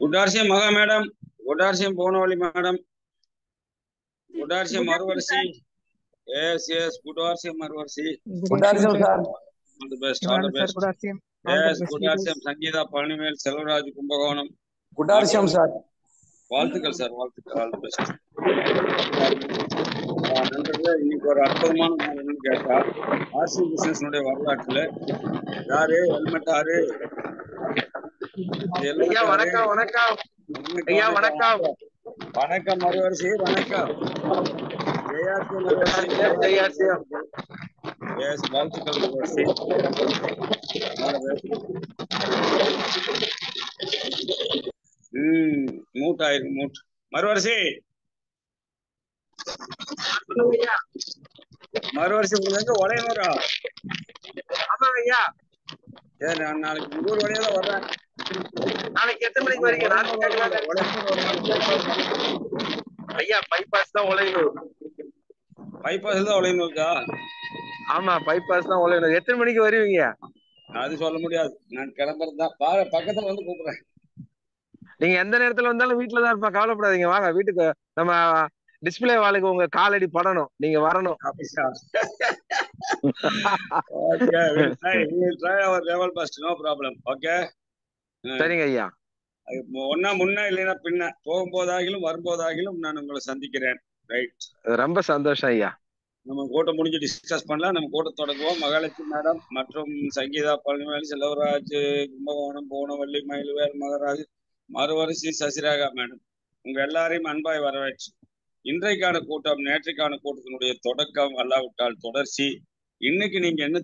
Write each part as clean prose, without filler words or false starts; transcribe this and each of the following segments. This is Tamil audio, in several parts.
Good afternoon, Maga Madam. Good afternoon, Bonavali Madam. Good afternoon, Marvarsi. Yes. Good afternoon, Marvarsi. Good afternoon, sir. All the best. All the best. Good afternoon. Yes. Good afternoon, Sangeeta Palnivel, Selvaraj Kumbakonam. Good afternoon, sir. வாழ்த்துக்கள் சார், வாழ்த்துக்கள். All the best. நண்பர்களே, இன்னைக்கு ஒரு அற்புதமான நாள். என்னன்னு கேட்டா, ஆர்சி பிசினஸ் வரலாற்றுல யாரு ஹெல்மெட் ஆறு ஐயா வணக்கம் வணக்கம் ஐயா வணக்கம் வணக்கம் மறுவரிசை வணக்கம் ஜெயாசி மறுவரிசை ஜெயாசி எஸ் வாழ்த்துக்கள் மறுவரிசை மூட் ஆயிருக்கு மூட் மறுவரிசை மறுவரிசை உங்களுக்கு உடையனூரா? ஆமா ஐயா. சரி, நான் நாளைக்கு உங்க ஊர் வழியா தான் வர்றேன். நாளைக்கு எத்தனை மணிக்கு வரீங்க? ஐயா பைபாஸ் தான் உழையனூர். பைபாஸ் தான் உழையனூருக்கா? ஆமா பைபாஸ் தான் உழையனூர். எத்தனை மணிக்கு வருவீங்க? அது சொல்ல முடியாது, நான் கிளம்புறதுதான். பக்கத்துல வந்து கூப்பிடுறேன். நீங்க எந்த நேரத்துல வந்தாலும் வீட்டுல தான் இருப்பா, கவலைப்படாதீங்க. வாங்க வீட்டுக்கு. நம்ம டிஸ்பிளே வாளுக்கு உங்க காலடி படணும், நீங்க வரணும். சரிங்க ஐயா. ஒன்னா முன்ன இல்லைன்னா பின்ன, போகும்போதாகிலும் வரும்போதாகிலும் நான் உங்களை சந்திக்கிறேன். ரைட், ரொம்ப சந்தோஷம் ஐயா. நம்ம கூட்டம் முடிஞ்சு டிஸ்கஸ் பண்ணலாம். நம்ம கூட்டம் தொடங்குவோம். மகாலட்சுமி மேடம் மற்றும் சங்கீதா பழனிவேல், செல்வராஜ் கும்பகோணம், போனவள்ளி மயில்வேல், மகராஜ் மறுவரிசை, சசிரேகா மேடம், உங்க எல்லாரையும் அன்பாய் வரவேற்று இன்றைக்கான கூட்டம் நேற்றைக்கான கூட்டத்தினுடைய தொடக்கம் அல்லாவிட்டால் தொடர்ச்சி. இன்னைக்கு நீங்க என்ன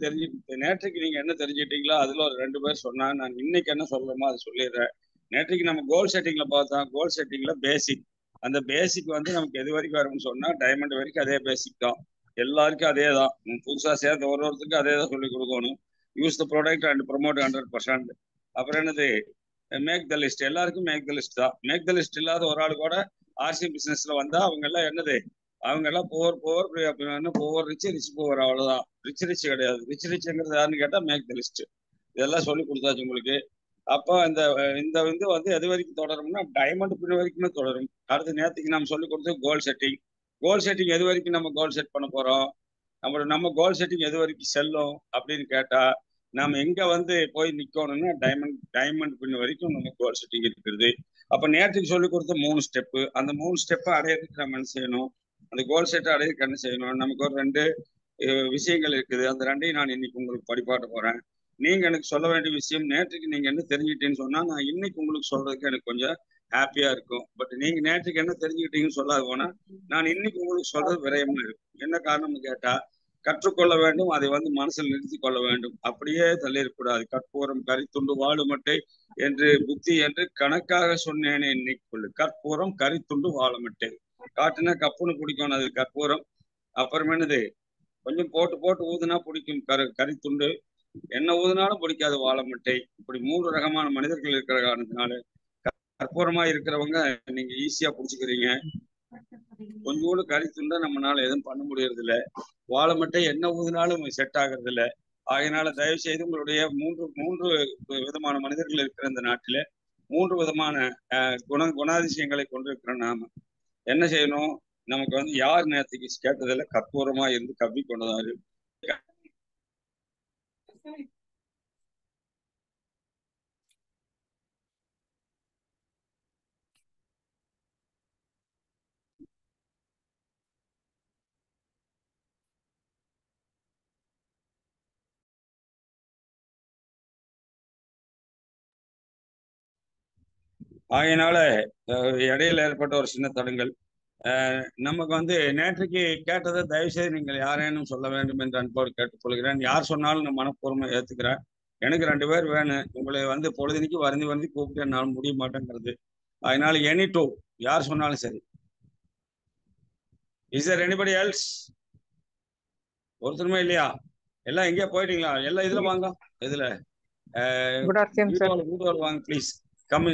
நேற்றைக்கு நீங்க என்ன தெரிஞ்சுட்டீங்களோ அதுல ஒரு 2 பேர் சொன்னா, நான் இன்னைக்கு என்ன சொல்றோமோ அதை சொல்லிடுறேன். நேற்றைக்கு நம்ம கோல் செட்டிங்ல பார்த்தோம். கோல் செட்டிங்ல பேசிக், அந்த பேசிக் நமக்கு எது வரைக்கும் வரும்னு சொன்னா டைமண்ட் வரைக்கும் அதே பேசிக் தான். எல்லாருக்கும் அதே தான். புதுசா சேர்ந்த ஒருத்தருக்கும் அதே தான் சொல்லிக் கொடுக்கணும். Use the product and promote 100%. அப்புறம் என்னது, மேக் த லிஸ்ட். எல்லாருக்கும் மேக் த லிஸ்ட் தான். மேக் த லிஸ்ட் இல்லாத ஒரு ஆள் கூட ஆர்சி பிசினஸ்ல வந்தா அவங்க எல்லாம் என்னது, அவங்க எல்லாம் போவர் ரிச் போவர், அவ்வளவுதான். ரிச் கிடையாது. ரிச்ங்கிறது யாருன்னு கேட்டா மேக் த லிஸ்ட். இதெல்லாம் சொல்லி கொடுத்தாச்சு உங்களுக்கு. அப்போ இந்த எது வரைக்கும் தொடரும்னா டைமண்ட் பின் வரைக்குமே தொடரும். அடுத்து நேற்றுக்கு நம்ம சொல்லி கொடுத்தது கோல் செட்டிங். கோல் செட்டிங் எது வரைக்கும் நம்ம கோல் செட் பண்ண போறோம், நம்ம கோல் செட்டிங் எது வரைக்கும் செல்லும் அப்படின்னு கேட்டா, நாம எங்க போய் நிக்கணும்னா டைமண்ட் பின் வரைக்கும் நம்ம கோல் செட்டிங் இருக்கிறது. அப்ப நேற்றுக்கு சொல்லி கொடுத்த 3 ஸ்டெப்பு, அந்த 3 ஸ்டெப்பை அடையிறதுக்கு நம்ம என்ன செய்யணும், அந்த கோல் செட்டை அடையிறதுக்கு என்ன செய்யணும், நமக்கு ஒரு 2 விஷயங்கள் இருக்குது. அந்த 2ஐயும் நான் இன்னைக்கு உங்களுக்கு படிப்பாட்ட போறேன். நீங்க எனக்கு சொல்ல வேண்டிய விஷயம், நேற்றுக்கு நீங்க என்ன தெரிஞ்சுக்கிட்டீங்கன்னு சொன்னா நான் இன்னைக்கு உங்களுக்கு சொல்றதுக்கு எனக்கு கொஞ்சம் ஹாப்பியா இருக்கும். பட் நீங்க நேற்றுக்கு என்ன தெரிஞ்சுக்கிட்டீங்கன்னு சொல்லாது போனா நான் இன்னைக்கு உங்களுக்கு சொல்றது விரயமா இருக்கும். என்ன காரணம்னு கேட்டா, கற்றுக்கொள்ள வேண்டும், அதை மனசில் நிறுத்தி கொள்ள வேண்டும், அப்படியே தள்ளிடக்கூடாது. கற்பூரம் கரித்துண்டு வாழுமட்டை என்று புத்தி என்று கணக்காக சொன்னேனே எண்ணிக்கொள்ளு. கற்பூரம் கரித்துண்டு வாழுமட்டை. காட்டுனா கப்புன்னு பிடிக்கணும், அது கற்பூரம். அப்புறம் என்னது, கொஞ்சம் போட்டு ஊதுனா பிடிக்கும் கரித்துண்டு, என்ன ஊதுனாலும் பிடிக்காது வாழைமட்டை. இப்படி 3 ரகமான மனிதர்கள் இருக்கிற காரணத்தினால கற்பூரமா இருக்கிறவங்க நீங்க ஈஸியா பிடிச்சிக்கிறீங்க. கொஞ்சோடு கரித்துண்டா நம்மளால எதுவும் பண்ண முடியறது இல்லை. வாழைமட்டை என்ன ஊதினாலும் செட் ஆகிறது இல்லை. ஆகையினால தயவு செய்து உங்களுடைய மூன்று விதமான மனிதர்கள் இருக்கிற இந்த நாட்டில 3 விதமான குணாதிசயங்களை கொண்டிருக்கிற நாம என்ன செய்யணும், நமக்கு யார் நேரத்துக்கு கேட்டதில்ல கற்பூரமா இருந்து கவ்வி கொண்டதாரு. ஆகையினால இடையில ஏற்பட்ட ஒரு சின்ன தடங்கள். நமக்கு நேற்றைக்கு கேட்டதை தயவு செய்து நீங்கள் யாரேனும் சொல்ல வேண்டும் என்று அன்போடு கேட்டுக்கொள்கிறேன். யார் சொன்னாலும் நான் மனப்பூர்வமா ஏத்துக்கிறேன். எனக்கு 2 பேர் வேணும். உங்களை பொழுதுனிக்கு வருந்தி கூப்பிட்டு என்னால் முடிய மாட்டேங்கிறது. அதனால எனி டூ யார் சொன்னாலும் சரி. Is there anybody else? ஒருத்தருமே இல்லையா? எல்லாம் எங்கேயா போயிட்டீங்களா? எல்லாம் இதுல வாங்க, இதுல வீட்டோட வாங்க please. Come.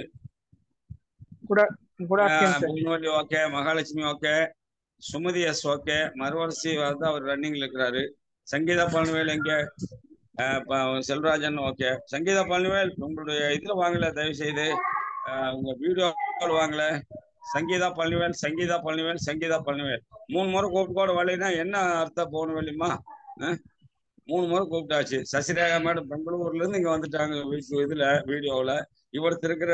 Okay, Mahalakshmi okay, Sumathi yes okay, மறுவரிசை அவர் ரன்னிங்ல இருக்கிறாரு. சங்கீதா பழனிவேல் எங்க? செல்வராஜன் ஓகே. சங்கீதா பழனிவேல் உங்களுடைய இதுல வாங்கல தயவு செய்து. உங்க வீடியோ வாங்கல, சங்கீதா பழனிவேல், சங்கீதா பழனிவேல், சங்கீதா பழனிவேல் 3 முறை கூப்பிட்டு கூட வரலைன்னா என்ன அர்த்தம் போகணும் வேலையுமா? 3 முறை கூப்பிட்டாச்சு. சசிரேகா மேடம் பெங்களூர்ல இருந்து இங்க வந்துட்டாங்க இதுல வீடியோவில். இவருக்கு இருக்கிற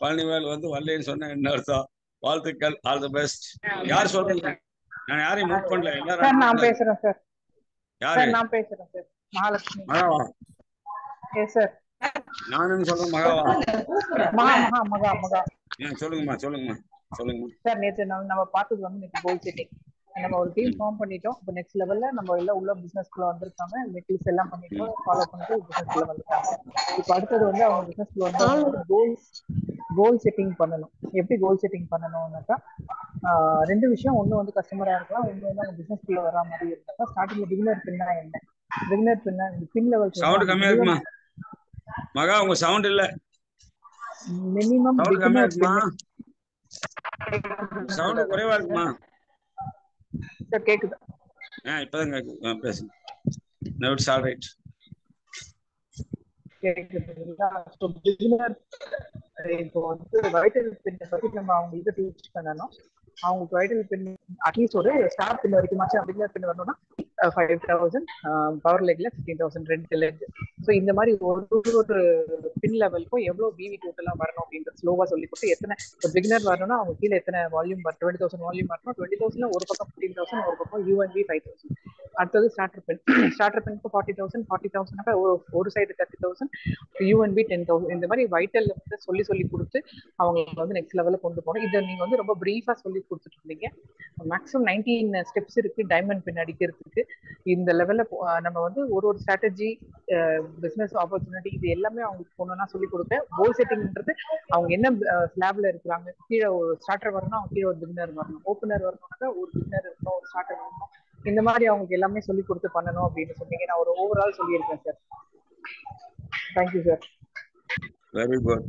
பழனிவேல் வரலைன்னு சொன்ன என்ன அர்த்தம்? வாழ்த்துக்கள், ஆல் தி பெஸ்ட். யார் சொல்றீங்க? நான் யாரையும் மூவ் பண்ணல, எல்லாரும் நான் பேசுறேன் சார். யாரு? நான் பேசுறேன் சார். மகாலட்சுமி. மகாவா? Yes sir. நானும் சொல்றேன் மகாவா? மகா. சொல்லுங்கம்மா சொல்லுங்கம்மா. சார் நேற்று நம்ம பார்த்தது நேற்று கோல் செட்டிங். நம்ம ஒரு டீம் ஃபார்ம் பண்ணிட்டோம். இப்போ நெக்ஸ்ட் லெவல்ல நம்ம எல்லாம் உள்ள பிசினஸ்க்குள்ள வந்திருக்காங்க. மெட்டீரியல்ஸ் எல்லாம் பண்ணிட்டோம், ஃபாலோ பண்ணிட்டு பிசினஸ்க்குள்ள வந்துட்டாங்க. இப்போ அடுத்தது அவங்க பிசினஸ்க்குள்ள கோல் செட்டிங் பண்ணணும். எப்படி கோல் செட்டிங் பண்ணணும்னாக்கா 2 விஷயம். ஒன்று கஸ்டமரா இருக்கலாம், ஒன்று அவங்க பிசினஸ்க்குள்ள வர மாதிரி இருந்தாக்கா ஸ்டார்டிங்ல பிகினர் பின்னா என்ன, பிகினர் பின்னா பின் லெவல் சவுண்ட் கம்மியா இருக்குமா மகா? உங்க சவுண்ட் இல்ல, மினிமம் சவுண்ட் கம்மியா இருக்குமா? சவுண்ட் குறைவா இருக்குமா? சார் கேக்குது. இப்பதான் கேக்குது, பேசுங்க. No, it's all right. கேக்குதுங்களா? சோ பிகினர் இப்போ வைட்டல் பின் பத்தி நம்ம அவங்க இதை டீச் பண்ணணும். அவங்களுக்கு வைட்டல் பின் அட்லீஸ்ட் ஒரு ஸ்டார் பின் வரைக்குமாச்சும் பிகினர் பின் வரணும்னா 5,000, பவர் லெக்ல 15,000 2 லெக். ஸோ இந்த மாதிரி ஒரு பின் லெவலுக்கும் எவ்வளவு பிவி டோட்டலா வரணும் அப்படின்றது ஸ்லோவா சொல்லி கொடுத்து, எத்தனை பிகினர் வரணும்னா அவங்க கீழே எத்தனை வால்யூம் 20,000 வால்யூம் வரணும். 20,000 ஒரு பக்கம் 15,000, ஒரு பக்கம் யூஎன்பி 5,000. அடுத்தது ஸ்டார்டர் பெண்க்கு 40,000 ஒரு சைடு 30,000, யூஎன்பி 10,000. இந்த மாதிரி வைட்டல் சொல்லி கொடுத்து அவங்க நெக்ஸ்ட் லெவல்ல கொண்டு போகணும். இதை நீங்க ரொம்ப பிரீஃபா சொல்லி கொடுத்துட்டு இருந்தீங்க. மேக்ஸிமம் 19 ஸ்டெப்ஸ் இருக்கு டைமண்ட் பின் அடிக்கிறதுக்கு. இந்த லெவல்ல நம்ம ஒரு ஸ்ட்ராட்டஜி, பிசினஸ் ஆப்பர்ச்சுனிட்டி, இது எல்லாமே அவங்களுக்கு போனோம்னா சொல்லி கொடுப்பேன். கோல் செட்டிங்ன்றது அவங்க என்ன ஸ்லாப்ல இருக்கிறாங்க. கீழே ஒரு ஸ்டார்டர் வரணும், அவங்க கீழே ஒரு பிகினர் வரணும். ஓப்பனர் வரணும்னாக்கா ஒரு பிகினர் இருக்கணும், ஒரு ஸ்டார்டர் வரணும். இந்த மாதிரி அவங்களுக்கு எல்லாமே சொல்லி கொடுத்து பண்ணணும் அப்படின்னு சொன்னீங்க. நான் ஒரு ஓவரால் சொல்லியிருக்கேன் sir. Thank you sir. Very good.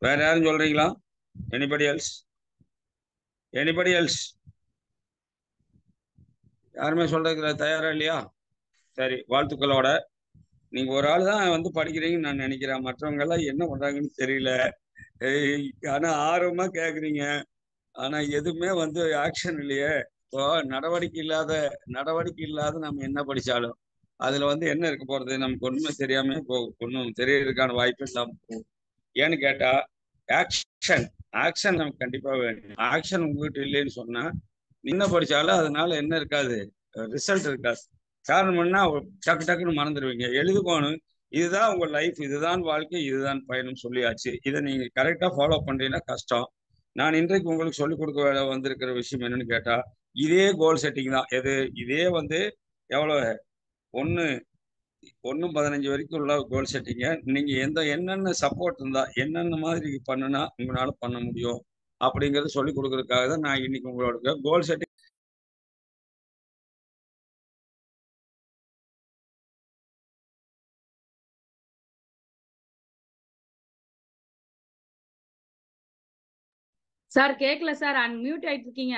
வேற யாரும் சொல்றீங்களா? Anybody else? யாருமே சொல்றதுக்கு தயாரா இல்லையா? சரி, வாழ்த்துக்களோட. நீங்க ஒரு ஆள் தான் படிக்கிறீங்கன்னு நான் நினைக்கிறேன். மற்றவங்க எல்லாம் என்ன பண்றாங்கன்னு தெரியல. ஆனா ஆர்வமா கேக்குறீங்க, ஆனா எதுவுமே ஆக்ஷன் இல்லையே. இப்போ நடவடிக்கை இல்லாத நம்ம என்ன படிச்சாலும் அதுல என்ன இருக்க போறது? நமக்கு ஒண்ணுமே தெரியாம போகும், ஒன்றும் தெரியறதுக்கான வாய்ப்பு இல்லாம போகும். ஏன்னு கேட்டா ஆக்ஷன் நமக்கு கண்டிப்பா வேணும். ஆக்ஷன் உங்ககிட்ட இல்லைன்னு சொன்னா என்ன படிச்சாலும் அதனால என்ன இருக்காது, ரிசல்ட் இருக்காது. காரணம் என்ன, டக்குன்னு மறந்துடுவீங்க. எழுதுக்கோணும், இதுதான் உங்க லைஃப், இதுதான் வாழ்க்கை, இதுதான் பயணம் சொல்லியாச்சு. இதை நீங்க கரெக்டா ஃபாலோ பண்றீங்கன்னா கஷ்டம். நான் இன்றைக்கு உங்களுக்கு சொல்லிக் கொடுக்க வந்திருக்கிற விஷயம் என்னன்னு கேட்டா, இதே கோல் செட்டிங் தான். இதே எவ்வளவு 1-15 வரைக்கும் உள்ள கோல் செட்டிங்க நீங்க என்னென்ன சப்போர்ட் இருந்தா என்னென்ன மாதிரி பண்ணுனா உங்களால பண்ண முடியும் அப்படிங்கறத சொல்லி கொடுக்கறதுக்காக தான் நான் இன்னைக்கு உங்களோட கோல் செட்டிங். சார் கேக்கல சார், அன்மியூட் ஆயிட்டு இருக்கீங்க.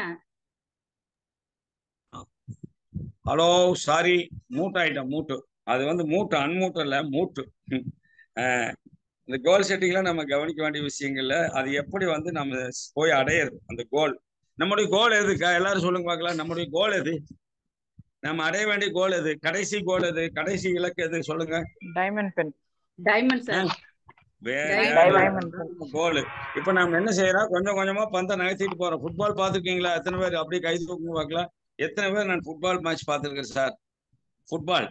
ஹலோ, சாரி, மூட் ஆயிட்டேன். மூட்டு அது மூட்டு, அன்மூட்டு இல்ல, மூட்டு. இந்த கோல் செட்டிங்ல நம்ம கவனிக்க வேண்டிய விஷயங்கள்ல அது எப்படி நம்ம போய் அடையிறது. அந்த கோல், நம்முடைய கோல் எதுக்கா? எல்லாரும் சொல்லுங்க பார்க்கலாம். நம்முடைய கோல் எது? நம்ம அடைய வேண்டிய கோல் எது? கடைசி கோல் எது? கடைசி இலக்கு எது? சொல்லுங்க. Diamond pen. Diamond sir. Goal. இப்ப நம்ம என்ன செய்யறோம், கொஞ்சம் கொஞ்சமா பந்தை நகர்த்திட்டு போறோம். ஃபுட்பால் பாத்துருக்கீங்களா? எத்தனை பேர் அப்படியே கை தூக்குங்க பார்க்கலாம். எத்தனை பேர் நான் ஃபுட்பால் மேட்ச் பார்த்துருக்கேன் சார்? ஃபுட்பால்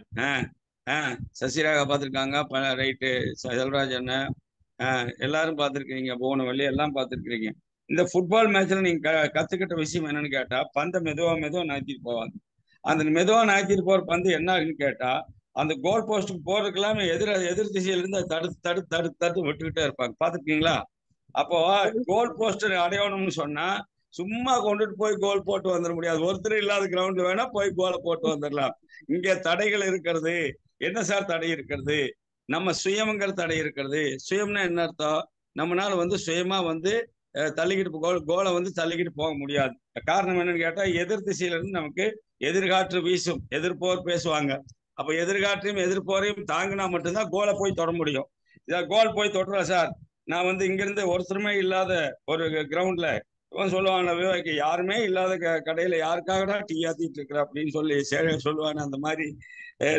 சசிரேகா பார்த்துருக்காங்க, ரைட்டு, செல்வராஜ் அண்ணன், எல்லாரும் பார்த்துருக்கீங்க, புவனவள்ளி எல்லாம் பார்த்துருக்கீங்க. இந்த ஃபுட்பால் மேட்ச்ல நீங்க கத்துக்கிட்ட விஷயம் என்னன்னு கேட்டா, பந்தை மெதுவா நகர்த்திட்டு போவாங்க. அந்த மெதுவா நகர்த்திட்டு போற பந்து என்ன ஆகுன்னு கேட்டா, அந்த கோல் போஸ்டுக்கு போறதுக்கெல்லாம் எதிர் திசையில இருந்து தடுத்து விட்டுக்கிட்டே இருப்பாங்க. பாத்துருக்கீங்களா? அப்போ கோல் போஸ்ட் அடையணும்னு சொன்னா சும்மா கொண்டுட்டு போய் கோல் போட்டு வந்துட முடியாது. ஒருத்தர் இல்லாத கிரவுண்ட்ல வேணா போய் கோலை போட்டு வந்துடலாம். இங்க தடைகள் இருக்கிறது. என்ன சார் தடை இருக்கிறது? நம்ம சுயம்ங்கிற தடை இருக்கிறது. சுயம்னா என்ன அர்த்தம்? நம்மளால சுயமா தள்ளிக்கிட்டு கோலை தள்ளிக்கிட்டு போக முடியாது. காரணம் என்னன்னு கேட்டா, எதிர் திசையில இருந்து நமக்கு எதிர்காற்று வீசும், எதிர்ப்போர் பேசுவாங்க. அப்ப எதிர்காற்றையும் எதிர்ப்போரையும் தாங்கினா மட்டும்தான் கோலை போய் தொட முடியும். கோல் போய் தொட்டுறா சார், நான் வந்து இங்கிருந்து ஒருத்தருமே இல்லாத ஒரு கிரவுண்ட்ல இவன் சொல்லுவான் விவேக் யாருமே இல்லாத கடையில யாருக்காகடா டீ ஆத்திட்டு இருக்கிற அப்படின்னு சொல்லி சொல்லுவாங்க. அந்த மாதிரி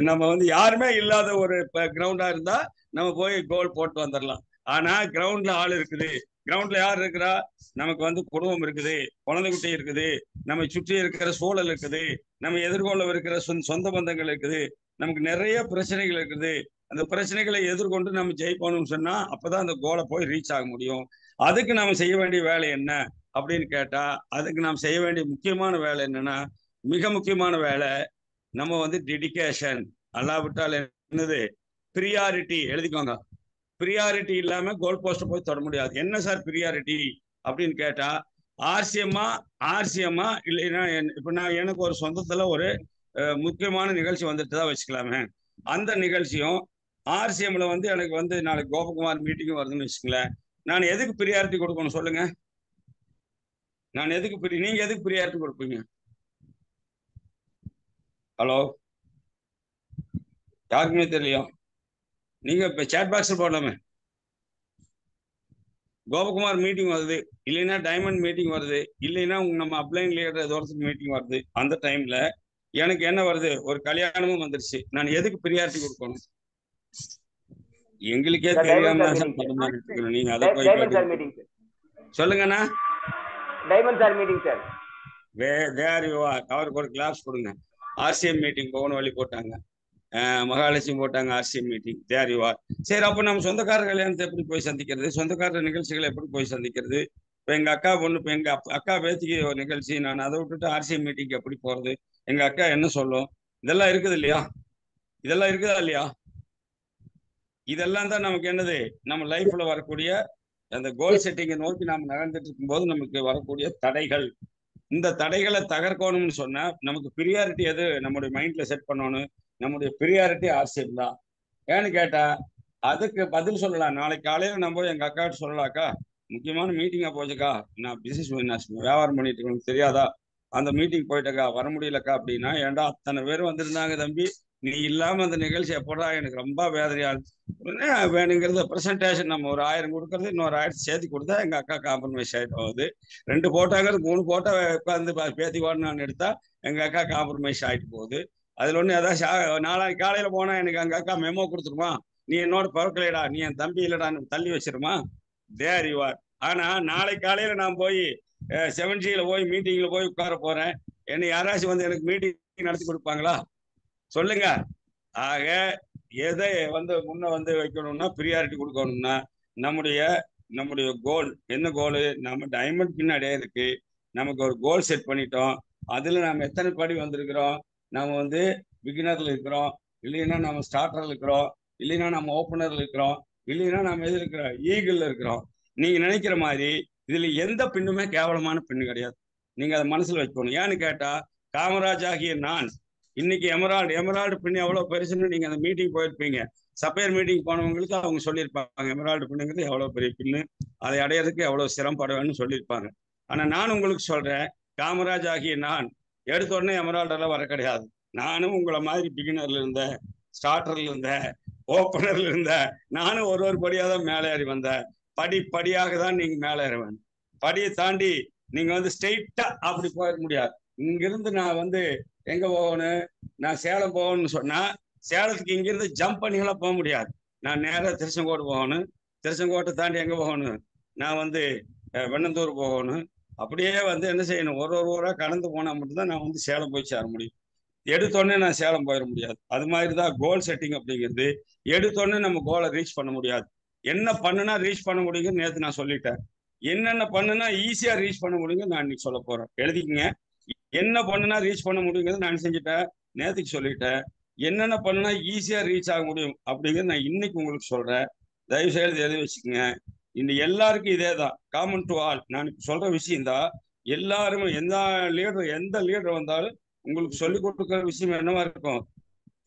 நம்ம வந்து யாருமே இல்லாத ஒரு கிரவுண்டா இருந்தா நம்ம போய் கோல் போட்டு வந்துடலாம். ஆனா கிரவுண்ட்ல ஆள் இருக்குது, கிரவுண்ட்ல யார் இருக்கிறா, நமக்கு வந்து குடும்பம் இருக்குது, குழந்தை குட்டி இருக்குது, நம்ம சுற்றி இருக்கிற சூழல் இருக்குது, நம்ம எதிர்கொள்ள இருக்கிற சொந்த பந்தங்கள் இருக்குது, நமக்கு நிறைய பிரச்சனைகள் இருக்குது. அந்த பிரச்சனைகளை எதிர்கொண்டு நம்ம ஜெயிக்கணும்னு சொன்னா அப்பதான் அந்த கோலை போய் ரீச் ஆக முடியும். அதுக்கு நாம செய்ய வேண்டிய வேலை என்ன அப்படின்னு கேட்டா, அதுக்கு நாம் செய்ய வேண்டிய முக்கியமான வேலை என்னன்னா, மிக முக்கியமான வேலை நம்ம வந்து டெடிகேஷன். அல்லாவிட்டால் என்னது, பிரியாரிட்டி எழுதிக்கோங்க. பிரியாரிட்டி இல்லாம கோல் போஸ்ட் போய் தொட முடியாது. என்ன சார் பிரியாரிட்டி அப்படின்னு கேட்டா, ஆர்சிஎம்மா இல்லைன்னா இப்ப நான் எனக்கு ஒரு சொந்தத்துல ஒரு முக்கியமான நிகழ்ச்சி வந்துட்டு தான் வச்சுக்கலாமே. அந்த நிகழ்ச்சியும் ஆர்சிஎம்ல வந்து எனக்கு வந்து நாளைக்கு கோபகுமார் மீட்டிங் வருதுன்னு வச்சுங்களேன். நான் எதுக்கு பிரியாரிட்டி கொடுக்கணும் சொல்லுங்க? நான் எதுக்கு நீங்க எதுக்கு பிரியாரிட்டி கொடுப்பீங்க? ஹலோ, யாருக்குமே தெரியலையா? நீங்க இப்ப சேட் பாக்ஸ் போடலாமே. கோபகுமார் மீட்டிங் வருது, இல்லைன்னா டைமண்ட் மீட்டிங் வருது, இல்லைன்னா நம்ம அப்ளைன் லீடர் தூரத்துக்கு மீட்டிங் வருது. அந்த டைம்ல எனக்கு என்ன வருது, ஒரு கல்யாணமும் வந்துருச்சு. நான் எதுக்கு பிரியாரிட்டி கொடுக்கணும்? எங்களுக்கே தெரியாம நீங்க அதை போய் சொல்லுங்கண்ணா. Diamond sir meeting sir. அவருக்கு ஒரு கிளாஸ் கொடுங்க. ஆர்சிஎம் மீட்டிங் போகணும் வழி போட்டாங்க, மகாலட்சுமி போட்டாங்க RCM meeting. There you are. சரி, அப்போ நம்ம சொந்தக்கார கல்யாணத்தை எப்படி போய் சந்திக்கிறது, சொந்தக்கார நிகழ்ச்சிகளை எப்படி போய் சந்திக்கிறது? இப்போ எங்க அக்கா பொண்ணு, இப்போ எங்க அக்கா பேத்திக்கு ஒரு நிகழ்ச்சி, நான் அதை விட்டுட்டு ஆர்சிஎம் மீட்டிங் எப்படி போறது? எங்க அக்கா என்ன சொல்லும்? இதெல்லாம் இருக்குது இல்லையா? இதெல்லாம் இருக்குதா இல்லையா? இதெல்லாம் தான் நமக்கு என்னது, நம்ம லைஃப்ல வரக்கூடிய அந்த கோல் செட்டிங்கை நோக்கி நாம் நகர்ந்துட்டு இருக்கும்போது நமக்கு வரக்கூடிய தடைகள். இந்த தடைகளை தகர்க்கணும்னு சொன்னா நமக்கு பிரியாரிட்டி எது நம்முடைய மைண்ட்ல செட் பண்ணணும்? நம்முடைய பிரியாரிட்டி ஆர்சிஎம் தான். ஏன்னு கேட்டா அதுக்கு பதில் சொல்லலாம். நாளைக்கு காலையில நம்ம போய் எங்க அக்காட்டு சொல்லலாக்கா, முக்கியமான மீட்டிங்கா போச்சுக்கா, நான் பிசினஸ் வியாபாரம் பண்ணிட்டு இருக்கேன் தெரியாதா, அந்த மீட்டிங் போயிட்டக்கா, வர முடியலக்கா அப்படின்னா, ஏன்டா அத்தனை பேர் வந்திருந்தாங்க தம்பி, நீ இல்லாம அந்த நிகழ்ச்சி எப்படா, எனக்கு ரொம்ப வேதனையா வேணுங்கிறத பிரசன்டேஷன் நம்ம ஒரு 1000 கொடுக்கறது இன்னொரு 1000 சேர்த்து கொடுத்தா எங்க அக்கா காம்ப்ரமைஸ் ஆகிட்டு போகுது. 2 போட்டோங்கிறது 3 போட்டோ உட்காந்து பேத்தி ஓடனான்னு எடுத்தா எங்க அக்கா காம்ப்ரமைஸ் ஆகிட்டு போகுது. அதுல ஒண்ணு ஏதாவது நாளைக்கு காலையில போனா எனக்கு எங்க அக்கா மெமோ கொடுத்துருமா, நீ என்னோட பிறக்கலைடா, நீ என் தம்பி இல்லடான்னு தள்ளி வச்சிருமா. தேர் யூ ஆர். ஆனா நாளைக்கு காலையில நான் போய் 7Gல போய் மீட்டிங்ல போய் உட்கார போறேன், என்னை யாராச்சும் வந்து எனக்கு மீட்டிங் நடத்தி கொடுப்பாங்களா சொல்லுங்க? ஆக எதை வந்து முன்ன வந்து வைக்கணும்னா, பிரியாரிட்டி கொடுக்கணும்னா, நம்முடைய கோல் என்ன கோல், நம்ம டைமண்ட் பின்னாடியே இருக்கு. நமக்கு ஒரு கோல் செட் பண்ணிட்டோம், அதுல நம்ம எத்தனை படி வந்திருக்கிறோம், நம்ம வந்து பிகினர்ல இருக்கிறோம், இல்லைன்னா நம்ம ஸ்டார்டர்ல இருக்கிறோம், இல்லைன்னா நம்ம ஓப்பனர்ல இருக்கிறோம், இல்லைன்னா நம்ம எது இருக்கிறோம், ஈகிள்ல இருக்கிறோம். நீங்க நினைக்கிற மாதிரி இதுல எந்த பின்னுமே கேவலமான பின்னு கிடையாது. நீங்க அதை மனசுல வைக்கணும். ஏன்னு கேட்டா, காமராஜ் ஆகிய நான் இன்னைக்கு எமரால்டு பின் எவ்வளவு பெருசுன்னு நீங்க அந்த மீட்டிங் போயிருப்பீங்க. சப்பையர் மீட்டிங் போனவங்களுக்கு அவங்க சொல்லியிருப்பாங்க எமரால்டு பின்னுங்கிறது எவ்வளவு பெரிய பின்னு, அதை அடையிறதுக்கு எவ்வளவு சிரமப்படுவேன்னு சொல்லியிருப்பாங்க. ஆனா நான் உங்களுக்கு சொல்றேன், காமராஜ் ஆகிய நான் எடுத்த உடனே எமரால்டெல்லாம் வர கிடையாது. நானும் உங்களை மாதிரி பிகினர்ல இருந்தேன், ஸ்டார்டர்ல இருந்தேன், ஓப்பனர்ல இருந்தேன். நானும் ஒரு படியா தான் மேலே ஏறி வந்தேன். படியாக தான் நீங்க மேலே ஏறுவேன். படியை தாண்டி நீங்க வந்து ஸ்ட்ரெயிட்டா அப்படி போக முடியாது. இங்கிருந்து நான் வந்து எங்க போகணும், நான் சேலம் போகணும்னு சொன்னா சேலத்துக்கு இங்கிருந்து ஜம்ப் பண்ணிலாம் போக முடியாது. நான் நேராக திருச்செங்கோடு போகணும், திருச்செங்கோட்டை தாண்டி எங்க போகணும், நான் வந்து வெண்ணந்தூர் போகணும். அப்படியே வந்து என்ன செய்யணும், ஒரு ஊரா கடந்து போனா மட்டும்தான் நான் வந்து சேலம் போய் சேர முடியும். எடுத்தோடனே நான் சேலம் போயிட முடியாது. அது மாதிரிதான் கோல் செட்டிங் அப்படிங்கிறது. எடுத்தோடனே நம்ம கோலை ரீச் பண்ண முடியாது. என்ன பண்ணுனா ரீச் பண்ண முடியுங்க நேற்று நான் சொல்லிட்டேன். என்னென்ன பண்ணுனா ஈஸியா ரீச் பண்ண முடியுங்க நான் இன்னைக்கு சொல்ல போறேன். எழுதிக்கங்க. என்ன பண்ணுனா ரீச் பண்ண முடியுங்கிறது நான் செஞ்சுட்டேன், நேற்றுக்கு சொல்லிட்டேன். என்னென்ன பண்ணுனா ஈஸியா ரீச் ஆக முடியும் அப்படிங்கிறது நான் இன்னைக்கு உங்களுக்கு சொல்றேன். தயவு செய்து எழுதி வச்சுக்கோங்க. இந்த எல்லாருக்கும் இதே தான், காமன் டு ஆல். நான் இப்ப சொல்ற விஷயம் தான் எல்லாருமே, எந்த லீடர் வந்தாலும் உங்களுக்கு சொல்லிக் கொடுக்குற விஷயம் என்னவா இருக்கும்,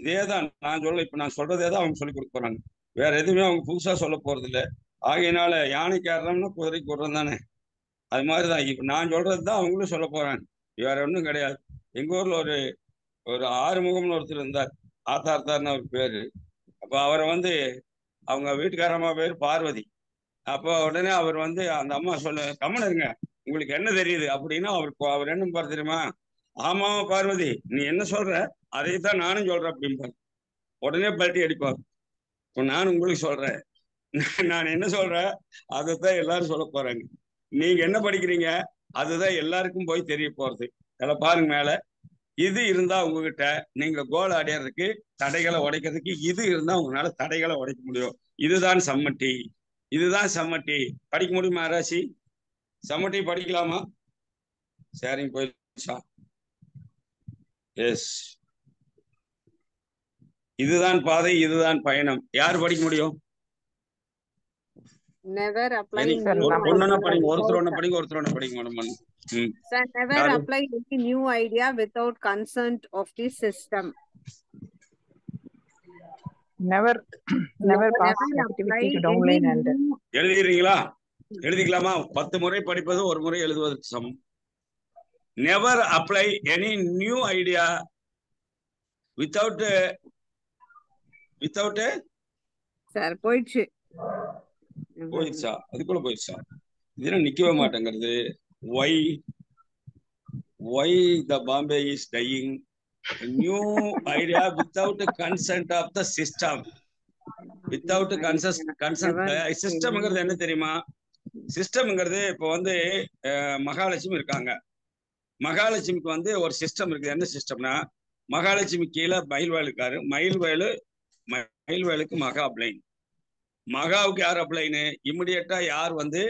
இதே தான் நான் சொல்ல. இப்ப நான் சொல்றதே தான் அவங்க சொல்லிக் கொடுக்க போறாங்க. வேற எதுவுமே அவங்க புதுசா சொல்ல போறது இல்லை. ஆகையினால யானைக்கு ஏறோம்னா குதிரைக்கு விடுறோம் தானே, அது மாதிரிதான் இப்ப நான் சொல்றது தான் அவங்களும் சொல்ல போறாங்க. வேற ஒன்றும் கிடையாது. எங்க ஊர்ல ஒரு ஆறுமுகம்னு ஒருத்தர் இருந்தார், ஆத்தார்த்தார்னு அவர் பேரு. அப்ப அவரை வந்து அவங்க வீட்டுக்காரம்மா பேர் பார்வதி. அப்போ உடனே அவர் வந்து அந்த அம்மா சொல்ல கம்மன் இருங்க, உங்களுக்கு என்ன தெரியுது அப்படின்னா அவர் என்ன பாரு தெரியுமா, ஆமாவா பார்வதி நீ என்ன சொல்ற அதைத்தான் நானும் சொல்றேன் அப்படிம்பாரு. உடனே பல்ட்டி அடிப்பார். இப்போ நான் உங்களுக்கு சொல்றேன், நான் என்ன சொல்றேன் அதைத்தான் எல்லாரும் சொல்ல போறாங்க. நீங்க என்ன படிக்கிறீங்க அதுதான் எல்லாருக்கும் போய் தெரிய போறது. அதில் பாருங்க மேல, இது இருந்தா உங்ககிட்ட நீங்க கோல் அடையிறதுக்கு தடைகளை உடைக்கிறதுக்கு இது இருந்தா உங்களால தடைகளை உடைக்க முடியும். இதுதான் சம்மட்டி, இதுதான் சம்மட்டி. படிக்க முடியுமா ராசி? சம்மட்டி படிக்கலாமா? சரிங்க போயிடுச்சா? எஸ், இதுதான் பாதை, இதுதான் பயணம். யார் படிக்க முடியும்? Never apply சரி, new ஒன்னொன்னா படிங்க, idea ஒருத்தர் ஒண்ணு without- படிங்க, ஒருத்தர் ஒண்ணு படிங்க மேடம். Sir, never யாரு? apply any new idea without consent of the system. never pass Never apply negativity to downline any and new- எழுதிடுறீங்களா? எழுதிக்கலாமா? 10 முறை படிப்பது ஒரு முறை எழுதுவதற்கு சமம். Never apply any new idea without Sir, போயிடுச்சு. போயிடுச்சா? அதுக்குள்ள போயிடுச்சா? இதுல நிக்கவே மாட்டேங்கிறது. why the Bombay is dying? New idea without consent of the system. Without consent சிஸ்டம்ங்கிறது என்ன தெரியுமா? சிஸ்டம்ங்கிறது இப்போ வந்து மகாலட்சுமி இருக்காங்க. மகாலட்சுமிக்கு வந்து ஒரு சிஸ்டம் இருக்குது. என்ன சிஸ்டம்னா, மகாலட்சுமி கீழே மயில்வேல் இருக்காரு. மயில்வேலுக்கு மகா அப்ளைன். மகாவுக்கு யார் அப்ளைனு? இமிடியேட்டா யார் வந்து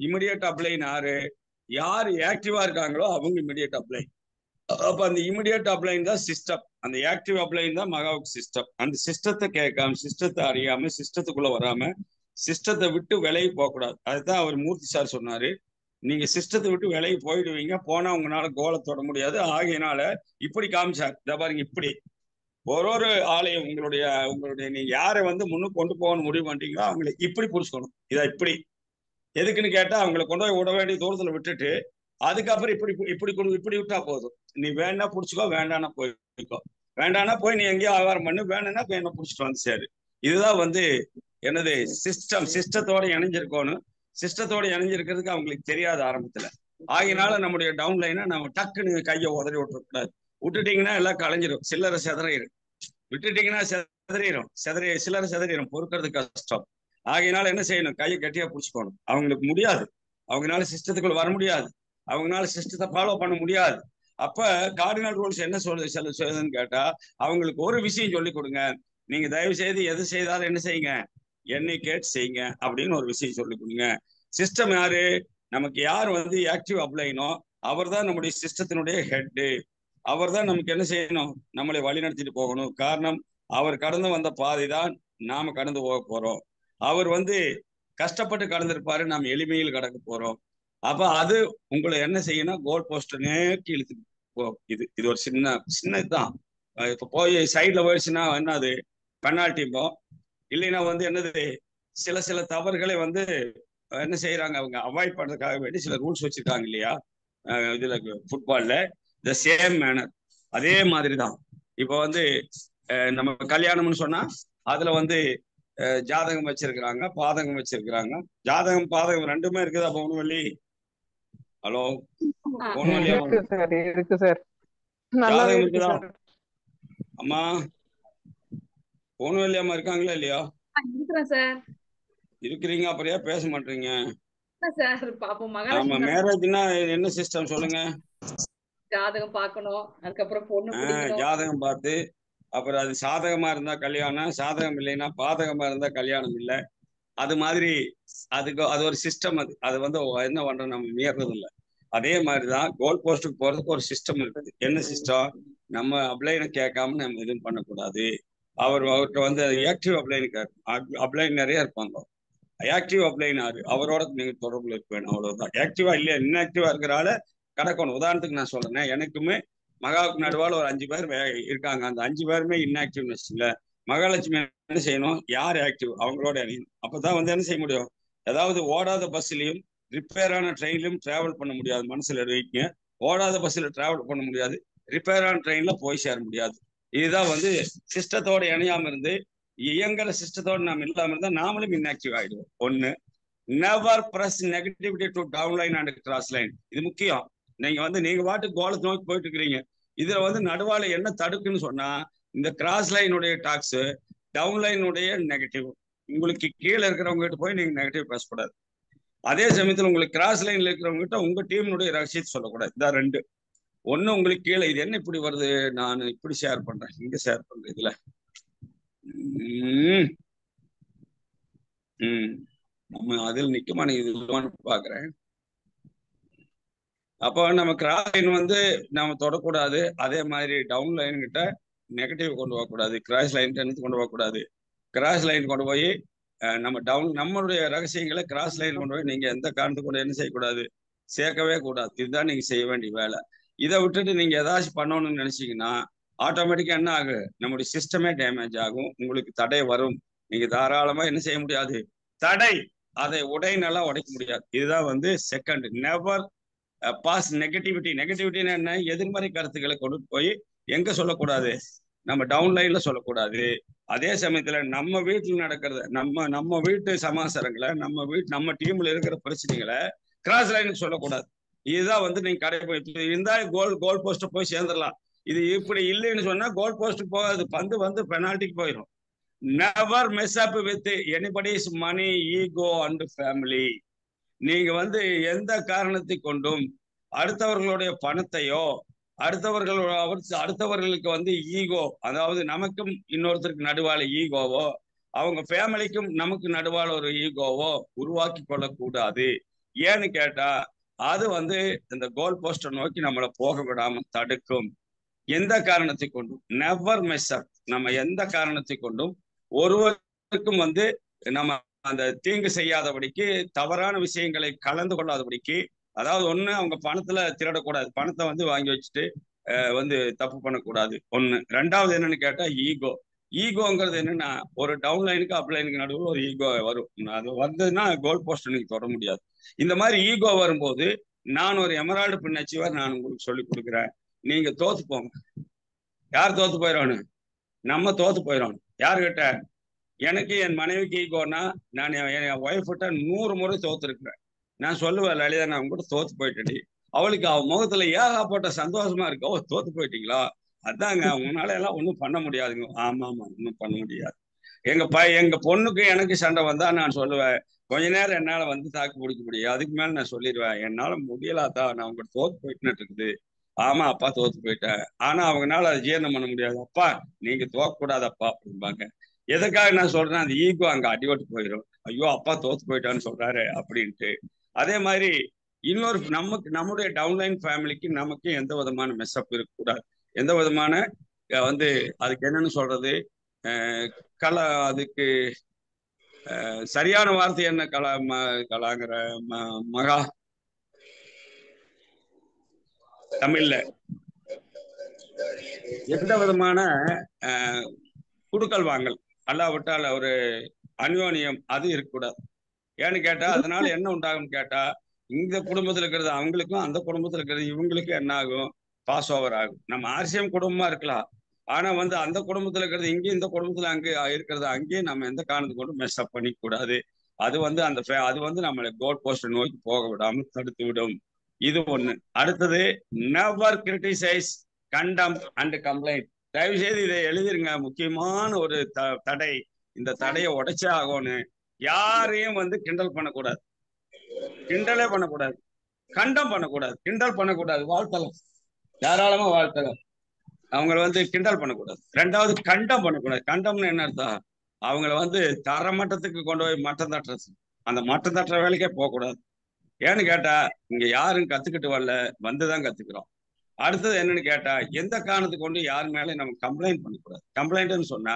இமிடியேட் அப்ளைன் யார் ஆக்டிவா இருக்காங்களோ அவங்க இமிடியேட் அப்ளைன். அப்ப அந்த இமிடியேட் அப்ளைன் தான் சிஸ்டம். அந்த ஆக்டிவ் அப்ளைன் தான் மகாவுக்கு சிஸ்டம். அந்த சிஸ்டத்தை கேட்காம, சிஸ்டத்தை அறியாம, சிஸ்டத்துக்குள்ள வராம, சிஸ்டத்தை விட்டு விலகி போகக்கூடாது. அதுதான் அவர் மூர்த்தி சார் சொன்னாரு, நீங்க சிஸ்டத்தை விட்டு விலகி போயிடுவீங்க, போனா உங்களால கோலை தொட முடியாது. ஆகையினால இப்படி காமிச்சார். இதை பாருங்க, இப்படி ஒரு ஆலயம் உங்களுடைய நீங்க யாரை வந்து முன்னுக்கு கொண்டு போகணும் முடிவு பண்ணிட்டீங்களோ அவங்களை இப்படி புடிச்சுக்கணும். இதை இப்படி எதுக்குன்னு கேட்டா, அவங்களை கொண்டு போய் விட வேண்டிய தூரத்துல விட்டுட்டு அதுக்கப்புறம் இப்படி விட்டா போதும். நீ வேணா புடிச்சுக்கோ, வேண்டானா போய்க்கோ. வேண்டானா போய் நீ எங்கேயோ ஆகாரம் பண்ணு, வேணும்னா போய் என்ன புடிச்சிட்டு வந்து சரி. இதுதான் வந்து என்னது சிஸ்டத்தோட இணைஞ்சிருக்கணும். சிஸ்டத்தோட இணைஞ்சிருக்கிறதுக்கு அவங்களுக்கு தெரியாத ஆரம்பத்துல. ஆகினால நம்முடைய டவுன் லைனை நம்ம டக்குன்னு கையை உதறி விட்டுறக்கூடாது. விட்டுட்டீங்கன்னா எல்லாம் கலைஞ்சிரும், சில்லறை செதறிடும். விட்டுட்டீங்கன்னா சில்லறை செதறிடும், பொறுக்கிறது கஷ்டம். ஆகையினால என்ன செய்யணும்? கையை கட்டியா பிடிச்சுக்கணும். அவங்களுக்கு முடியாது, அவங்களால சிஸ்டத்துக்குள்ள வர முடியாது, அவங்களால சிஸ்டத்தை ஃபாலோ பண்ண முடியாது. அப்ப கார்டினல் ரூல்ஸ் என்ன சொல்லுதுன்னு கேட்டா, அவங்களுக்கு ஒரு விஷயம் சொல்லி கொடுங்க. நீங்க தயவு செய்து எது செய்தாலும் என்ன செய்யுங்க, என்னை கேட்டு செய்யுங்க அப்படின்னு ஒரு விஷயம் சொல்லி கொடுங்க. சிஸ்டம் யாரு? நமக்கு யார் வந்து ஆக்டிவ் அப்ளைனோ அவர் தான் நம்முடைய சிஸ்டத்தினுடைய ஹெட்டு. அவர் தான் நமக்கு என்ன செய்யணும், நம்மளை வழி நடத்திட்டு போகணும். காரணம், அவர் கடந்து வந்த பாதை தான் நாம கடந்து போக போறோம். அவர் வந்து கஷ்டப்பட்டு கடந்திருப்பாரு, நாம் எளிமையில் கடக்க போறோம். அப்ப அது உங்களை என்ன செய்யணும், கோல் போஸ்ட் நேர்த்தி இழுத்துட்டு போ. இது ஒரு சின்னதுதான். இப்ப போய் சைட்ல போயிடுச்சுன்னா என்னது பெனால்ட்டிப்போம். இல்லைன்னா வந்து என்னது, சில தவறுகளை வந்து என்ன செய்யறாங்க, அவங்க அவாய்ட் பண்றதுக்காக வேண்டி சில ரூல்ஸ் வச்சிருக்காங்க இல்லையா? இதுல ஃபுட்பால்ல த சேம் மேனர் அதே மாதிரிதான். இப்போ வந்து நம்ம கல்யாணம்னு சொன்னா அதுல வந்து ஜாதகம் வச்சிருக்கிறாங்க, பாதகம் வச்சிருக்கிறாங்க. ஜாதகம் பாதகம் ரெண்டுமே இருக்குதா பவுனவல்லி? ஹலோ பவுனவல்லி, இருக்கு சார். ஜாதகம் இருக்குதா அம்மா? பவுனவல்லி அம்மா இருக்காங்களா இல்லையா? இருக்கிறேன் சார். இருக்கிறீங்க, அப்படியே பேச மாட்டீங்க. சார் பாப்போம். ஆமா, மேரேஜ்னா என்ன சிஸ்டம் சொல்லுங்க? ஜாதகம் பார்க்கணும், அதுக்கப்புறம் பொண்ணு பிடிக்கணும். ஜாதகம் பார்த்து அப்புறம் அது சாதகமா இருந்தா கல்யாணம், சாதகம் இல்லைன்னா பாதகமா இருந்தா கல்யாணம் இல்லை. அது மாதிரி அது ஒரு சிஸ்டம். அது வந்து என்ன பண்றோம், நம்ம மீறது இல்லை. அதே மாதிரிதான் கோல் போஸ்டுக்கு போறதுக்கு ஒரு சிஸ்டம் இருக்குது. என்ன சிஸ்டம்? நம்ம அப்ளைனை கேட்காம நம்ம எதுவும் பண்ணக்கூடாது. அவர்கிட்ட வந்து ஆக்டிவ் அப்ளைன் நிறைய இருப்பாங்க. ஆக்டிவ் அப்ளைன் அவரோட நீங்க தொடர்புல இருக்க வேணும், அவ்வளவுதான். ஆக்டிவா இல்லையா, இன்ஆக்டிவா இருக்கிறால கடக்கணும். உதாரணத்துக்கு நான் சொல்றேன், எனக்குமே மகாவுக்கு நடுவால் ஒரு 5 பேர் இருக்காங்க. அந்த 5 பேருமே இன்ஆக்டிவ்னஸ் இல்லை. மகாலட்சுமி என்ன செய்யணும், யார் ஆக்டிவ் அவங்களோட அணியணும். அப்பதான் வந்து என்ன செய்ய முடியும், ஏதாவது ஓடாத பஸ்லயும் ரிப்பேரான ட்ரெயின்லயும் டிராவல் பண்ண முடியாது. மனசுல வைக்க, ஓடாத பஸ்ல டிராவல் பண்ண முடியாது, ரிப்பேரான ட்ரெயின்ல போய் சேர முடியாது. இதுதான் வந்து சிஸ்டத்தோட இணையாம இருந்து இயங்குற சிஸ்டத்தோட நம்ம இல்லாம இருந்தா நாமளும் இன்ஆக்டிவ் ஆயிடுவோம். ஒண்ணு, never press negativity to down line and cross line. இது முக்கியம். நீங்க பாட்டுக்கு கோலத்தை நோக்கி போயிட்டு இருக்கிறீங்க. இதுல நடுவால என்ன தடுக்குன்னு சொன்னா, இந்த கிராஸ் லைனுடைய டாக்ஸ், டவுன் லைனுடைய நெகட்டிவ். உங்களுக்கு கீழே இருக்கிறவங்க கிட்ட போய் நீங்க நெகட்டிவ் பேசக்கூடாது. அதே சமயத்துல உங்களுக்கு கிராஸ் லைன்ல இருக்கிறவங்க கிட்ட உங்க டீமுடைய ரகசியத்தை சொல்லக்கூடாது. இதான் ரெண்டு. ஒண்ணு, உங்களுக்கு கீழே இது என்ன இப்படி வருது, நான் இப்படி ஷேர் பண்றேன், இங்க ஷேர் பண்றேன், இதுல நம்ம அதில் நிக்குமா இதுன்னு பாக்குறேன். அப்போ நம்ம கிராஸ் லைன் நம்ம தொடக்கூடாது. அதே மாதிரி டவுன் லைன் கிட்ட நெகட்டிவ் கொண்டு போகக்கூடாது. கிராஸ் லைன் கொண்டு போகக்கூடாது. கிராஸ் லைன் கொண்டு போய் நம்மளுடைய ரகசியங்களை கிராஸ் லைன் கொண்டு போய் நீங்க எந்த காரணத்துக்கு கொண்டு என்ன செய்யக்கூடாது, சேர்க்கவே கூடாது. இதுதான் நீங்க செய்ய வேண்டிய வேலை. இதை விட்டுட்டு நீங்க ஏதாச்சும் பண்ணணும்னு நினைச்சீங்கன்னா ஆட்டோமேட்டிக்கா என்ன ஆகும், நம்முடைய சிஸ்டமே டேமேஜ் ஆகும். உங்களுக்கு தடை வரும். நீங்க தாராளமா என்ன செய்ய முடியாது, தடை அதை உடையினெல்லாம் உடைக்க முடியாது. இதுதான் செகண்ட், நெவர் பாஸ் நெகட்டிவிட்டி. நெகட்டிவிட்டின்னு என்ன, எதிர்மறை கருத்துக்களை கொண்டு போய் எங்க சொல்லக்கூடாது, நம்ம டவுன் லைன்ல சொல்லக்கூடாது. அதே சமயத்துல நம்ம வீட்டுல நடக்கிறது, நம்ம வீட்டு சமாசாரங்களை, நம்ம டீம்ல இருக்கிற பிரச்சனைகளை கிராஸ் லைனுக்கு சொல்லக்கூடாது. இதுதான் நீங்க கடைபிடிப்பு இருந்தா கோல் போஸ்ட் போய் சேர்ந்துடலாம். இது இப்படி இல்லைன்னு சொன்னா கோல் போஸ்ட் போகாது, பந்து பெனால்டிக்கு போயிடும். Never mess up with anybody's money, ego and family. நீங்க எந்த காரணத்தை கொண்டும் அடுத்தவர்களுடைய பணத்தையோ அடுத்தவர்களுக்கு ஈகோ, அதாவது நமக்கும் இன்னொருத்தருக்கு நடுவால ஈகோவோ, அவங்க ஃபேமிலிக்கும் நமக்கு நடுவால ஒரு ஈகோவோ உருவாக்கி கொள்ளக்கூடாது. ஏன்னு கேட்டா அது இந்த கோல் போஸ்டை நோக்கி நம்மளை போக விடாம தடுக்கும். எந்த காரணத்தை கொண்டும் நெவர் மெஸ் அப். நம்ம எந்த காரணத்தை கொண்டும் ஒருவருக்கும் நம்ம அந்த தீங்கு செய்யாதபடிக்கு, தவறான விஷயங்களை கலந்து கொள்ளாதபடிக்கு, அதாவது ஒண்ணு அவங்க பணத்துல திருடக்கூடாது, பணத்தை வாங்கி வச்சுட்டு தப்பு பண்ணக்கூடாது. ஒண்ணு. ரெண்டாவது என்னன்னு கேட்டா ஈகோ. ஈகோங்கிறது என்னன்னா, ஒரு டவுன் லைனுக்கு அப் லைனுக்கு நடுவில் ஒரு ஈகோ வரும். அது வந்ததுன்னா கோல் போஸ்ட் நீங்க தொட முடியாது. இந்த மாதிரி ஈகோ வரும்போது நான் ஒரு எமரால்டு பின் அச்சீவர் நான் உங்களுக்கு சொல்லி கொடுக்குறேன். நீங்க தோத்து போங்க. யார் தோத்து போயிடணும், நம்ம தோத்து போயிடணும். யாருக்கிட்ட, எனக்கு என் மனைவிக்கு ஈகோன்னா நான் என் ஒய்ஃப்கிட்ட 100 முறை தோத்துருக்கிறேன். நான் சொல்லுவேன், லலிதா நான் கூட தோத்து போயிட்டேன். அவளுக்கு அவ முகத்துல ஏகப்பட்ட சந்தோஷமா இருக்கு. ஓ தோத்து போயிட்டீங்களா, அதாங்க உங்களால எல்லாம் ஒன்றும் பண்ண முடியாதுங்க. ஆமா ஒன்றும் பண்ண முடியாது. எங்க பொண்ணுக்கு எனக்கு சண்டை வந்தா நான் சொல்லுவேன், கொஞ்ச நேரம் என்னால தாக்கு பிடிக்க முடியும், அதுக்கு மேல நான் சொல்லிடுவேன், என்னால முடியலாதான், நான் உங்க தோத்து போயிட்டுன்னு இருக்குது. ஆமா அப்பா தோத்து போயிட்டேன். ஆனா அவங்கனால அதை ஜீரணம் பண்ண முடியாது. அப்பா நீங்க தோக்க கூடாதப்பா அப்படிம்பாங்க. எதுக்காக நான் சொல்றேன், அந்த ஈகோ அங்க அடிபட்டு போயிடும். ஐயோ அப்பா தோத்து போயிட்டான்னு சொல்றாரு அப்படின்ட்டு. அதே மாதிரி இன்னொரு நம்முடைய டவுன்லைன் ஃபேமிலிக்கு நமக்கு எந்த விதமான மெஸ்அப் இருக்கக்கூடாது. எந்த விதமான அதுக்கு என்னன்னு சொல்றது, அதுக்கு சரியான வார்த்தை என்ன, கலாங்கிற மகா தமிழ்ல எந்த விதமான குடுக்கல் வாங்கல் அல்லாவிட்டால் ஒரு அந்யோன்யம் அது இருக்கக்கூடாது. ஏன்னு கேட்டா அதனால என்ன உண்டாகும் கேட்டா, இந்த குடும்பத்துல இருக்கிறது அவங்களுக்கும், அந்த குடும்பத்துல இருக்கிறது இவங்களுக்கும் என்ன ஆகும், பாஸ் ஓவர் ஆகும். நம்ம ஆர்சிஎம் குடும்பமா இருக்கலாம், ஆனா அந்த குடும்பத்துல இருக்கிறது இங்கேயும், இந்த குடும்பத்துல அங்கே இருக்கிறது அங்கேயும் நம்ம எந்த காரணத்துக்கு கொண்டு மெஸ் அப் பண்ணிக்க கூடாது. அது அது நம்மளை கோல் போஸ்ட் நோக்கி போக விடாமல் தடுத்து விடும். இது ஒண்ணு. அடுத்தது, never criticise, condemn and complaint. தயவு செய்து இதை எழுதிருங்க, முக்கியமான ஒரு தடை. இந்த தடையை உடைச்சே ஆகணும். யாரையும் கிண்டல் பண்ணக்கூடாது, கிண்டலே பண்ணக்கூடாது, கண்டம் பண்ணக்கூடாது, கிண்டல் பண்ணக்கூடாது, வாழ்த்தலாம், தாராளமா வாழ்த்தலாம். அவங்கள கிண்டல் பண்ணக்கூடாது. ரெண்டாவது, கண்டம் பண்ணக்கூடாது. கண்டம்னு என்ன அர்த்தம், அவங்கள தரமட்டத்துக்கு கொண்டு போய் மட்டம் தட்டுறது, அந்த மட்டம் தட்டுற வேலைக்கே போகக்கூடாது. ஏன்னு கேட்டா இங்க யாரும் கத்துக்கிட்டு வரல, வந்துதான் கத்துக்கிறோம். அடுத்தது என்னன்னு கேட்டா, எந்த காரணத்துக்கு கொண்டு யார் மேலே நம்ம கம்ப்ளைண்ட் பண்ணக்கூடாது. கம்ப்ளைண்ட்னு சொன்னா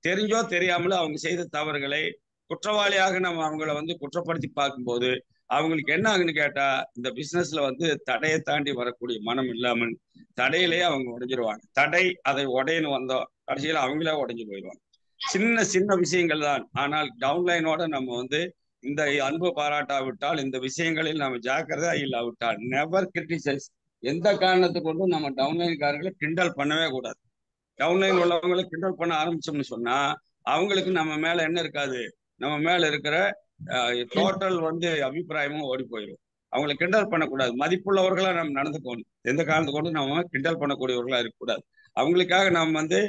தெரிஞ்சோ தெரியாமலோ அவங்க செய்த தவறுகளை குற்றவாளியாக நம்ம அவங்கள குற்றப்படுத்தி பார்க்கும்போது அவங்களுக்கு என்ன ஆகுன்னு கேட்டா, இந்த பிசினஸ்ல தடையை தாண்டி வரக்கூடிய மனம் இல்லாமல் தடையிலேயே அவங்க உடைஞ்சிருவாங்க. தடை அதை உடையன்னு வந்தோம், கடைசியில அவங்களே உடைஞ்சு போயிடுவாங்க. சின்ன சின்ன விஷயங்கள் தான். ஆனால் டவுன்லைனோட நம்ம இந்த அன்பு பாராட்டாவிட்டால், இந்த விஷயங்களில் நம்ம ஜாக்கிரதா இல்லாவிட்டால், நெவர் கிரிட்டிசைஸ். எந்த காரணத்தை கொண்டும் நம்ம டவுன்லைன்காரர்களை கிண்டல் பண்ணவே கூடாது. டவுன்லைன் உள்ளவங்களை கிண்டல் பண்ண ஆரம்பிச்சோம்னு சொன்னா அவங்களுக்கு நம்ம மேல என்ன இருக்காது, நம்ம மேல இருக்கிற டோட்டல் வந்து அபிப்பிராயமும் ஓடி போயிடும். அவங்களை கிண்டல் பண்ணக்கூடாது. மதிப்புள்ளவர்களா நம்ம நடந்துக்கணும். எந்த காரணத்தை கொண்டு நம்ம கிண்டல் பண்ணக்கூடியவர்களா இருக்கக்கூடாது. அவங்களுக்காக நம்ம வந்து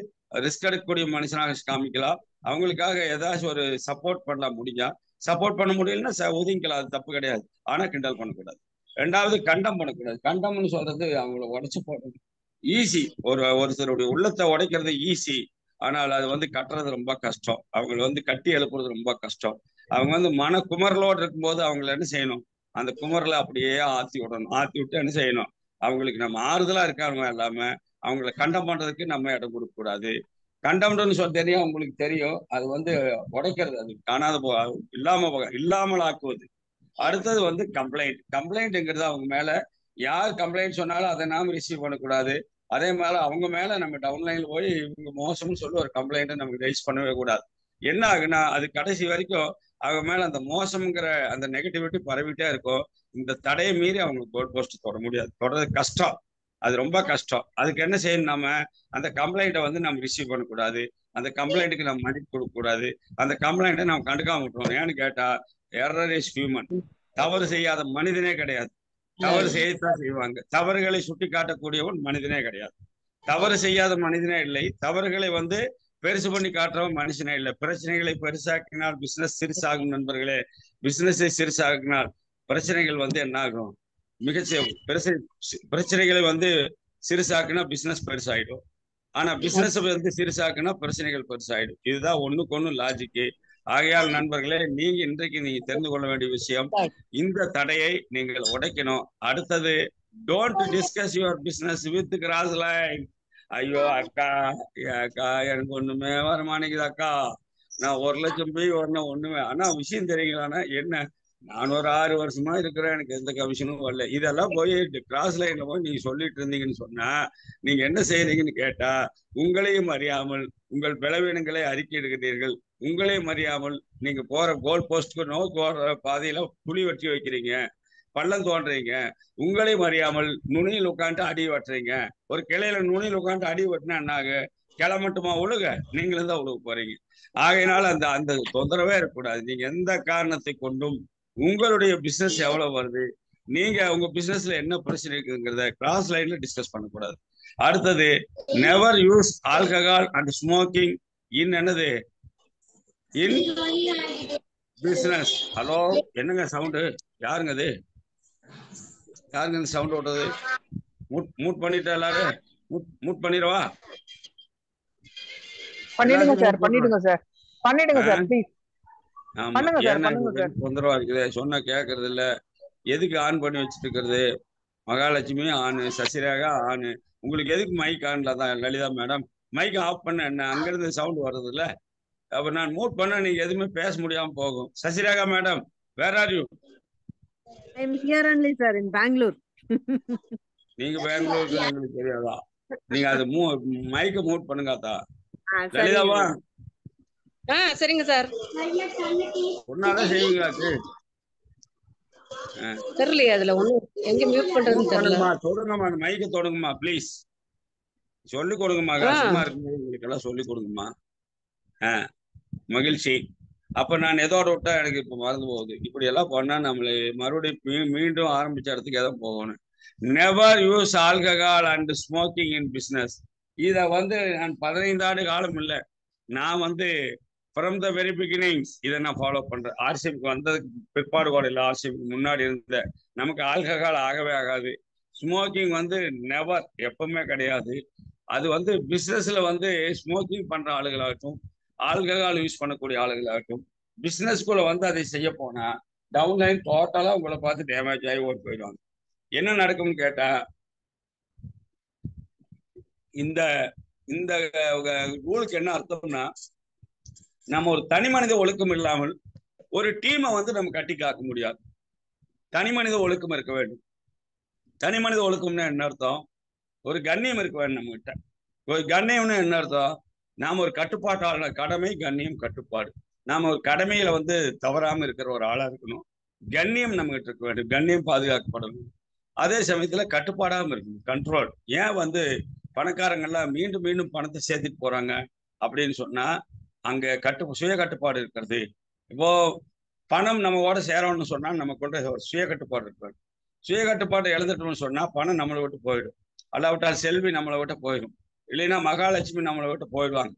ரிஸ்க் எடுக்கக்கூடிய மனுஷனாக காமிக்கலாம். அவங்களுக்காக ஏதாச்சும் ஒரு சப்போர்ட் பண்ணலாம், முடிஞ்சா சப்போர்ட் பண்ண முடியலன்னா ஒதுங்கிக்கலாம், அது தப்பு கிடையாது. ஆனா கிண்டல் பண்ணக்கூடாது. ரெண்டாவது கண்டம் பண்ணக்கூடாது. கண்டம்னு சொல்றது அவங்கள உடைச்சு போடுறது ஈஸி. ஒருத்தருடைய உள்ளத்தை உடைக்கிறது ஈஸி, ஆனால் அது வந்து கட்டுறது ரொம்ப கஷ்டம். அவங்களை வந்து கட்டி எழுப்புறது ரொம்ப கஷ்டம். அவங்க வந்து மன குமரலோடு இருக்கும்போது அவங்களை என்ன செய்யணும், அந்த குமரலை அப்படியே ஆத்தி விடணும். ஆத்தி விட்டு என்ன செய்யணும், அவங்களுக்கு நம்ம ஆறுதலா இருக்காங்க இல்லாம அவங்களை கண்டம் பண்றதுக்கு நம்ம இடம் கொடுக்க கூடாது. கண்டம்னு சொல்ல தெரியும், உங்களுக்கு தெரியும். அது வந்து உடைக்கிறது, அது காணாத இல்லாமல் ஆக்குவது. அடுத்தது வந்து கம்ப்ளைண்ட். கம்ப்ளைண்ட்ங்கிறது அவங்க மேல யார் கம்ப்ளைண்ட் சொன்னாலும் அதை நாம ரிசீவ் பண்ணக்கூடாது. அதே மேல அவங்க மேல நம்ம டவுன்லைன்ல போய் இவங்க மோசம்னு சொல்லி ஒரு கம்ப்ளைண்ட்டை நமக்கு ரைஸ் பண்ணவே கூடாது. என்ன ஆகுனா அது கடைசி வரைக்கும் அவங்க மேல அந்த மோசம்ங்கிற அந்த நெகட்டிவிட்டி பரவிட்டே இருக்கும். இந்த தடையை மீறி அவங்க கோல் போஸ்ட் தொட முடியாது, தொடறது கஷ்டம், அது ரொம்ப கஷ்டம். அதுக்கு என்ன செய்யணும், நம்ம அந்த கம்ப்ளைண்ட்டை வந்து நம்ம ரிசீவ் பண்ணக்கூடாது. அந்த கம்ப்ளைண்ட்டுக்கு நம்ம மதிப்பு கொடுக்க கூடாது. அந்த கம்ப்ளைண்ட்டை நம்ம கண்டுக்காம விட்டுருவோம். ஏன்னு கேட்டா எரர் இஸ் ஹியூமன். தவறு செய்யாத மனிதனே கிடையாது. தவறு செய்யத்தான் செய்வாங்க. தவறுகளை சுட்டி காட்டக்கூடியவன் மனிதனே கிடையாது. தவறு செய்யாத மனிதனே இல்லை. தவறுகளை வந்து பெருசு பண்ணி காட்டுறவன் மனுஷனே இல்லை. பிரச்சனைகளை பெருசாக்கினால் பிசினஸ் சிறுசாகும் நண்பர்களே. பிசினஸை சிறுசாக்கினால் பிரச்சனைகள் வந்து என்ன ஆகும், பிரச்சனைகளை வந்து சிறுசாக்குனா பிசினஸ் பெருசாயிடும். ஆனா பிசினஸ் வந்து சிறுசாக்குனா பிரச்சனைகள் பெருசாயிடும். இதுதான் ஒண்ணுக்கு ஒண்ணு லாஜிக்கு. ஆகையால் நண்பர்களே, இன்றைக்கு நீங்க தெரிந்து கொள்ள வேண்டிய விஷயம், இந்த தடையை நீங்கள் உடைக்கணும். அடுத்தது, don't discuss your business with cross line. ஐயோ அக்கா எனக்கு ஒண்ணுமே வரமாட்டேங்குது அக்கா, நான் 1 லட்சம் போய் வரணும் ஒண்ணுமே. ஆனா விஷயம் தெரியுங்களான்னா என்ன, நான் ஒரு 6 வருஷமா இருக்கிறேன், எனக்கு எந்த கமிஷனும் வரல. இதெல்லாம் போய் கிராஸ் லைன்ல போய் நீங்க சொல்லிட்டு இருந்தீங்கன்னு சொன்னா நீங்க என்ன செய்யறீங்கன்னு கேட்டா, உங்களையும் அறியாமல் உங்கள் பலவீனங்களை அறிக்கையிடுகிறீர்கள். உங்களையும் அறியாமல் நீங்க போற கோல் போஸ்ட்க்கு போற பாதையில குழி வெட்டி வைக்கிறீங்க, பள்ளம் தோன்றீங்க. உங்களையும் அறியாமல் நுனியில் உட்காந்து அடி வெட்டுறீங்க. ஒரு கிளையில நுனியில் உட்காந்து அடி வெட்டினா என்னாக, கிளை மட்டுமா உழுக, நீங்களும் தான் உழுக போறீங்க. ஆகையினால அந்த தொந்தரவே இருக்கக்கூடாது. நீங்க எந்த காரணத்தை கொண்டும் உங்களுடைய பிசினஸ் எவ்வளவு வருது, நீங்க உங்க பிசினஸ்ல என்ன பிரச்சனை இருக்குங்கிறத கிராஸ் லைன்ல டிஸ்கஸ் பண்ணக்கூடாது. அடுத்தது, never use alcohol and smoking இன் என்னது, இன் பிசினஸ். ஹலோ, என்னங்க சவுண்டு, யாருங்க அது, யாருங்க இந்த சவுண்ட் ஓட்டுறது? மூட் பண்ணிட்டா எல்லாரும், மூட் பண்ணிடவா? பண்ணிடுங்க சார், பண்ணிடுங்க சார், பண்ணிடுங்க சார், ப்ளீஸ் பண்ணுங்க சார், பண்ணுங்க சார். தொந்தரவா இருக்குது, சொன்னா கேட்கறது இல்ல. எதுக்கு ஆன் பண்ணி வச்சுட்டு இருக்கிறது? மகாலட்சுமி ஆனு, சசிரேகா ஆனு. உங்களுக்கு எதுக்கு மைக் ஆன்ல தான் லலிதா மேடம்? மைக் ஆஃப் பண்ண என்ன, அங்கிருந்து சவுண்ட் வர்றது இல்ல. அப்ப நான் மூட் பண்ண நீங்க எதுவுமே பேச முடியாம போகும். Sasirekha madam, where are you? I am here only sir, in Bangalore. நீங்க பெங்களூருக்கு எங்களுக்கு தெரியாதா? நீங்க அது மைக்க மூட் பண்ணுங்க அத்தா. லலிதாவா? சரிங்க சார். ஒன்னாதான் செய்வீங்களா? தெரியலையே, அதுல ஒண்ணு எங்க மியூட் பண்றதுன்னு தெரியல. தொடுங்கம்மா, அந்த மைக்க தொடுங்கம்மா ப்ளீஸ். சொல்லி கொடுங்கம்மா, கஷ்டமா இருக்கும்போது உங்களுக்கு எல்லாம் சொல்லி கொடுங்கம்மா. மகிழ்ச்சி. அப்ப நான் எதோட விட்டா எனக்கு இப்ப மறந்து போகுது. இப்படி எல்லாம் பண்ணா நம்மளை மறுபடியும் மீண்டும் ஆரம்பிச்ச இடத்துக்கு எதாவது போகணும். Never use alcohol and smoking in business. இத வந்து நான் 15 ஆண்டு காலம் இல்லை, நான் வந்து ஃப்ரம் த வெரி பிகினிங்ஸ் இதை நான் ஃபாலோ பண்றேன். ஆர்சிபிக்கு வந்ததுக்கு பிற்பாடு கூட இல்லை, ஆர்சிபிக்கு முன்னாடி இருந்த நமக்கு ஆல்கஹால் ஆகவே ஆகாது. ஸ்மோக்கிங் வந்து நெவர், எப்பவுமே கிடையாது. அது வந்து பிசினஸ்ல வந்து ஸ்மோக்கிங் பண்ற ஆளுகளாகட்டும், ஆல்கஹால் யூஸ் பண்ணக்கூடிய ஆளுகளாகட்டும், பிசினஸ்குள்ள வந்து அதை செய்ய போனா டவுன்லைன் டோட்டலா உங்களை பார்த்து டேமேஜ் ஆகி ஓடி போயிடுவாங்க. என்ன நடக்கும்னு கேட்டா, இந்த இந்த ரூலுக்கு என்ன அர்த்தம்னா, நம்ம ஒரு தனி மனித ஒழுக்கம் இல்லாமல் ஒரு டீமை வந்து நம்ம கட்டி காக்க முடியாது. தனி மனித ஒழுக்கம் இருக்க வேண்டும். தனி மனித ஒழுக்கம்னா என்ன அர்த்தம்? ஒரு கண்ணியம் இருக்க வேண்டும் நம்ம கிட்ட. ஒரு கண்ணியம்னு என்ன அர்த்தம்? நாம ஒரு கட்டுப்பாட்டாளர், கடமை கண்ணியம் கட்டுப்பாடு. நாம ஒரு கடமையில வந்து தவறாம இருக்கிற ஒரு ஆளா இருக்கணும். கண்ணியம் நம்ம கிட்ட இருக்க வேண்டும், கண்ணியம் பாதுகாக்கப்படணும். அதே சமயத்துல கட்டுப்பாடாம இருக்கணும், கண்ட்ரோல். ஏன் வந்து பணக்காரங்கள்லாம் மீண்டும் மீண்டும் பணத்தை சேர்த்துட்டு போறாங்க அப்படின்னு சொன்னா, அங்க சுய கட்டுப்பாடு இருக்கிறது. இப்போ பணம் நம்மளோட சேரணும்னு சொன்னா நமக்குள்ள ஒரு சுய கட்டுப்பாடு இருக்காது. சுய கட்டுப்பாட்டை இழந்துட்டோம்னு சொன்னா பணம் நம்மளை விட்டு போயிடும். அல்லாவிட்டால் செல்வி நம்மளை விட்டு போயிடும். இல்லைன்னா மகாலட்சுமி நம்மளை விட்டு போயிடுவாங்க.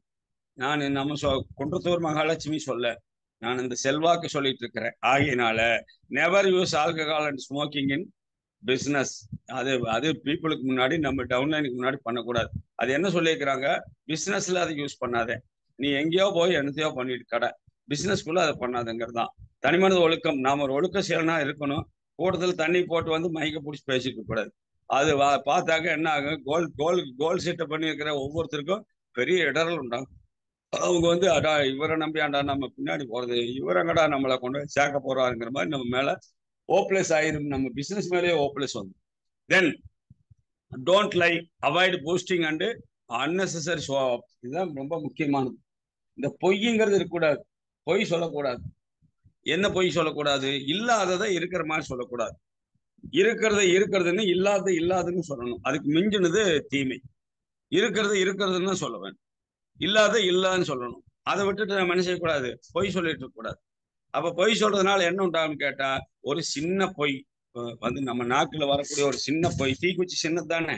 நான் நம்ம குன்றத்தூர் மகாலட்சுமி சொல்ல, நான் இந்த செல்வாக்கு சொல்லிட்டு இருக்கிறேன். ஆகையினால never use alcohol and smoking in business. அது பீப்புளுக்கு முன்னாடி, நம்ம டவுன்லைனுக்கு முன்னாடி பண்ணக்கூடாது. அது என்ன சொல்லியிருக்கிறாங்க, பிசினஸ்ல அதை யூஸ் பண்ணாதே, நீ எங்கேயோ போய் என்னத்தையோ பண்ணிட்டு கடை, பிசினஸ்குள்ள அதை பண்ணாதுங்கிறது தான் தனிமனித ஒழுக்கம். நாம ஒரு ஒழுக்க செயலனா இருக்கணும். கூட்டத்தில் தண்ணி போட்டு வந்து மைக்க பிடிச்சி பேசிட்டு கூடாது. அது பார்த்தாக்க என்ன ஆகும், கோல் செட்டை பண்ணி இருக்கிற ஒவ்வொருத்தருக்கும் பெரிய இடரல் உண்டாகும். அவங்க வந்து அடா இவரை நம்பியாண்டா நம்ம பின்னாடி போறது, இவரங்கடா நம்மளை கொண்டு போய் சேர்க்க போறாருங்கிற மாதிரி நம்ம மேல ஓப்லெஸ் ஆயிரும். நம்ம பிசினஸ் மேலேயே ஓப்லெஸ் வந்து then don't lie, avoid boosting and unnecessary show off. இதுதான் ரொம்ப முக்கியமானது. இந்த பொய்ங்கிறது இருக்கக்கூடாது. பொய் சொல்லக்கூடாது. என்ன பொய் சொல்லக்கூடாது, இல்லாததை இருக்கிற மாதிரி சொல்லக்கூடாது. இருக்கிறதுன்னு இல்லாதுன்னு சொல்லணும். அதுக்கு மிஞ்சினது தீமை. இருக்கிறதுன்னு சொல்ல வேண்டும், இல்லைன்னு சொல்லணும். அதை விட்டுட்டு நம்ம என்ன செய்யக்கூடாது, பொய் சொல்லிட்டு இருக்க கூடாது. அப்ப பொய் சொல்றதுனால என்ன உண்டாகுன்னு கேட்டா, ஒரு சின்ன பொய் வந்து நம்ம நாக்குல வரக்கூடிய ஒரு சின்ன பொய், தீக்குச்சி சின்னதானே,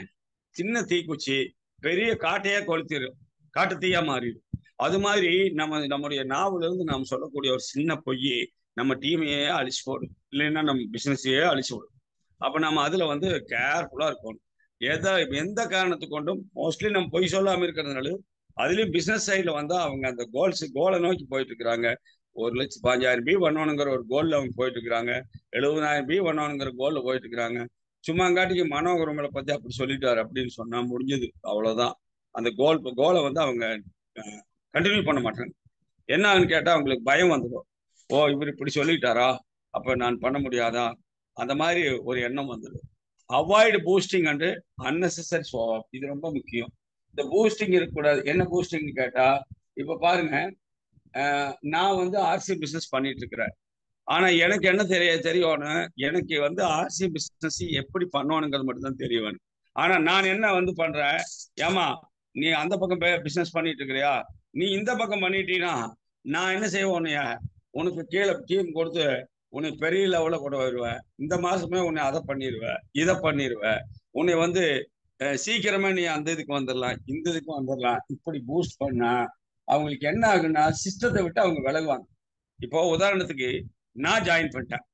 சின்ன தீக்குச்சி பெரிய காட்டையே கொளுத்திடும், காட்டு தீயா மாறிடும். அது மாதிரி நம்முடைய நாவுல இருந்து நாம் சொல்லக்கூடிய ஒரு சின்ன பொய் நம்ம டீமையே அழிச்சு போடும், இல்லைன்னா நம்ம பிசினஸையே அழிச்சு விடும். அப்ப நம்ம அதுல வந்து கேர்ஃபுல்லா இருக்கணும். எந்த காரணத்து கொண்டும் மோஸ்ட்லி நம்ம பொய் சொல்லாம இருக்கிறதுனால, அதுலயும் பிசினஸ் சைட்ல வந்தா அவங்க அந்த கோலை நோக்கி போயிட்டு இருக்கிறாங்க. 1,15,000 பி பண்ணணுங்கிற ஒரு கோல்ல அவங்க போயிட்டு இருக்கிறாங்க. 70,000 பி பண்ணணுங்கிற கோல்ல போயிட்டு இருக்கிறாங்க. சும்மாங்காட்டிக்கு மனோகரங்களை பத்தி அப்படி சொல்லிட்டாரு அப்படின்னு சொன்னா முடிஞ்சது, அவ்வளவுதான். அந்த கோலை வந்து அவங்க கண்டினியூ பண்ண மாட்டாங்க. என்ன ஆகுன்னு கேட்டா அவங்களுக்கு பயம் வந்துடும். ஓ, இவர் இப்படி சொல்லிட்டாரா, அப்ப நான் பண்ண முடியாதா, அந்த மாதிரி ஒரு எண்ணம் வந்துடும். Avoid boosting and unnecessary show off. இது ரொம்ப முக்கியம். இந்த பூஸ்டிங் இருக்கக்கூடாது. என்ன பூஸ்டிங் கேட்டா, இப்ப பாருங்க, நான் வந்து ஆர்சி பிசினஸ் பண்ணிட்டு இருக்கிறேன். ஆனா எனக்கு என்ன தெரியணும், எனக்கு வந்து ஆர்சி பிசினஸ் எப்படி பண்ணணுங்கிறது மட்டும் தான் தெரியணும். ஆனா நான் என்ன வந்து பண்றேன், ஏமா நீ அந்த பக்கம் பிசினஸ் பண்ணிட்டு இருக்கிறியா, நீ இந்த பக்கம் பண்ணிட்டீன்னா நான் என்ன செய்வேன், உனக்கு கீழே டீம் கொடுத்து உன்னை பெரிய லெவலில் கொண்டு வருவேன். இந்த மாசமே உன்னை அதை பண்ணிடுவேன், இதை பண்ணிடுவேன். உன்னை வந்து சீக்கிரமா நீ அந்த இதுக்கு வந்துடலாம், இந்த இதுக்கும் வந்துடலாம். இப்படி பூஸ்ட் பண்ணா அவங்களுக்கு என்ன ஆகுன்னா, சிஸ்டத்தை விட்டு அவங்க விலகுவாங்க. இப்போ உதாரணத்துக்கு நான் ஜாயின் பண்ணிட்டேன்.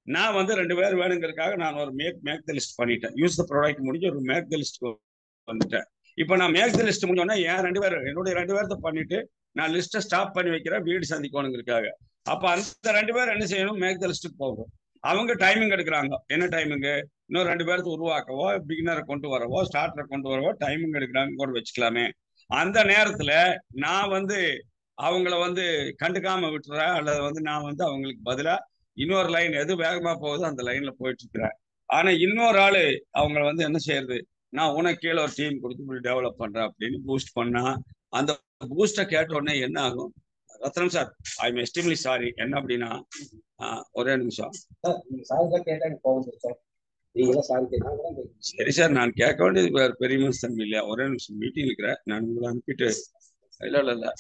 நான் வந்து 2 பேர் வேணுங்கிறதுக்காக நான் ஒரு மேக் த லிஸ்ட் பண்ணிட்டேன். யூஸ் த ப்ராடக்ட் முடிஞ்சு ஒரு மேக் த லிஸ்ட் வந்துட்டேன். இப்போ நான் மேக் த லிஸ்ட் முடிஞ்சோன்னா என்னுடைய 2 பேர்த்த பண்ணிட்டு நான் லிஸ்ட்டை ஸ்டாப் பண்ணி வைக்கிறேன், வீடு சந்திக்கணுங்கிறதுக்காக. அப்ப அந்த 2 பேர் என்ன செய்யணும், மேக் த லிஸ்ட்டுக்கு போகும். அவங்க டைமிங் எடுக்கிறாங்க. என்ன டைமிங்கு, இன்னும் 2 பேர்த்து உருவாக்கவோ, பிகினரை கொண்டு வரவோ, ஸ்டார்டரை கொண்டு வரவோ டைமிங் எடுக்கிறாங்க கூட வச்சுக்கலாமே. அந்த நேரத்துல நான் வந்து அவங்கள வந்து கண்டுக்காம விட்டுறேன், அல்லது வந்து நான் வந்து அவங்களுக்கு பதிலா இன்னொரு லைன் எது வேகமா போகுதோ அந்த லைன்ல போயிட்டு இருக்கிறேன். ஆனா இன்னொரு ஆளு அவங்கள வந்து என்ன செய்யறது, நான் உனக்கு கீழே ஒரு டீம் கொடுத்து இப்படி டெவலப் பண்றேன் அப்படின்னு பூஸ்ட் பண்ணா, அந்த பூஸ்டை கேட்ட உடனே என்ன ஆகும், Rathnam sir I am extremely sorry, என்ன அப்படின்னா, ஒரே நிமிஷம் சரி சார், நான் கேட்க வேண்டியது வேற பெரிய மனுஷன் இல்லையா, ஒரே நிமிஷம் மீட்டிங் இருக்கிறேன், நான் உங்களை அனுப்பிட்டு. இல்ல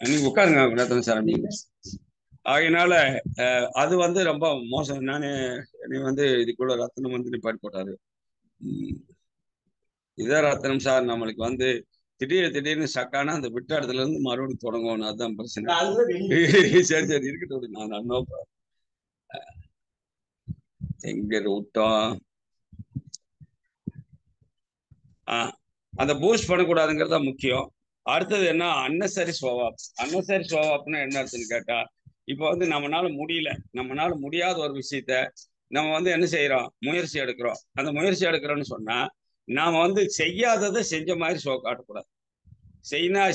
நீங்க உட்காருங்க ரத்னம் சார். நீங்க ஆகையினால அது வந்து ரொம்ப மோசம். நானு நீ வந்து இதுக்குள்ள ரத்னம் வந்து நிப்பாட்டி போட்டாரு. இதே ரத்னம் சார் நம்மளுக்கு வந்து திடீர்னு சக்கானா அந்த விட்ட இடத்துல இருந்து மறுபடியும் தொடங்கணும், அதுதான் பிரச்சனை. சரி இருக்கட்டும், நான் அண்ணோம் எங்க விட்டோம். அந்த பூஸ்ட் பண்ணக்கூடாதுங்கிறத முக்கியம். அடுத்தது என்ன, அன்னெசரி ஷோவாப். அன்னெசரி ஷோவாப்னா என்ன அர்த்தம்னு கேட்டா, இப்போ வந்து நம்மளால முடியாத ஒரு விஷயத்த நம்ம வந்து என்ன செய்யறோம், முயற்சி எடுக்கிறோம். அந்த முயற்சி எடுக்கிறோம்னு சொன்னா நாம வந்து செய்யாததை செஞ்ச மாதிரி ஷோ காட்டக்கூடாது,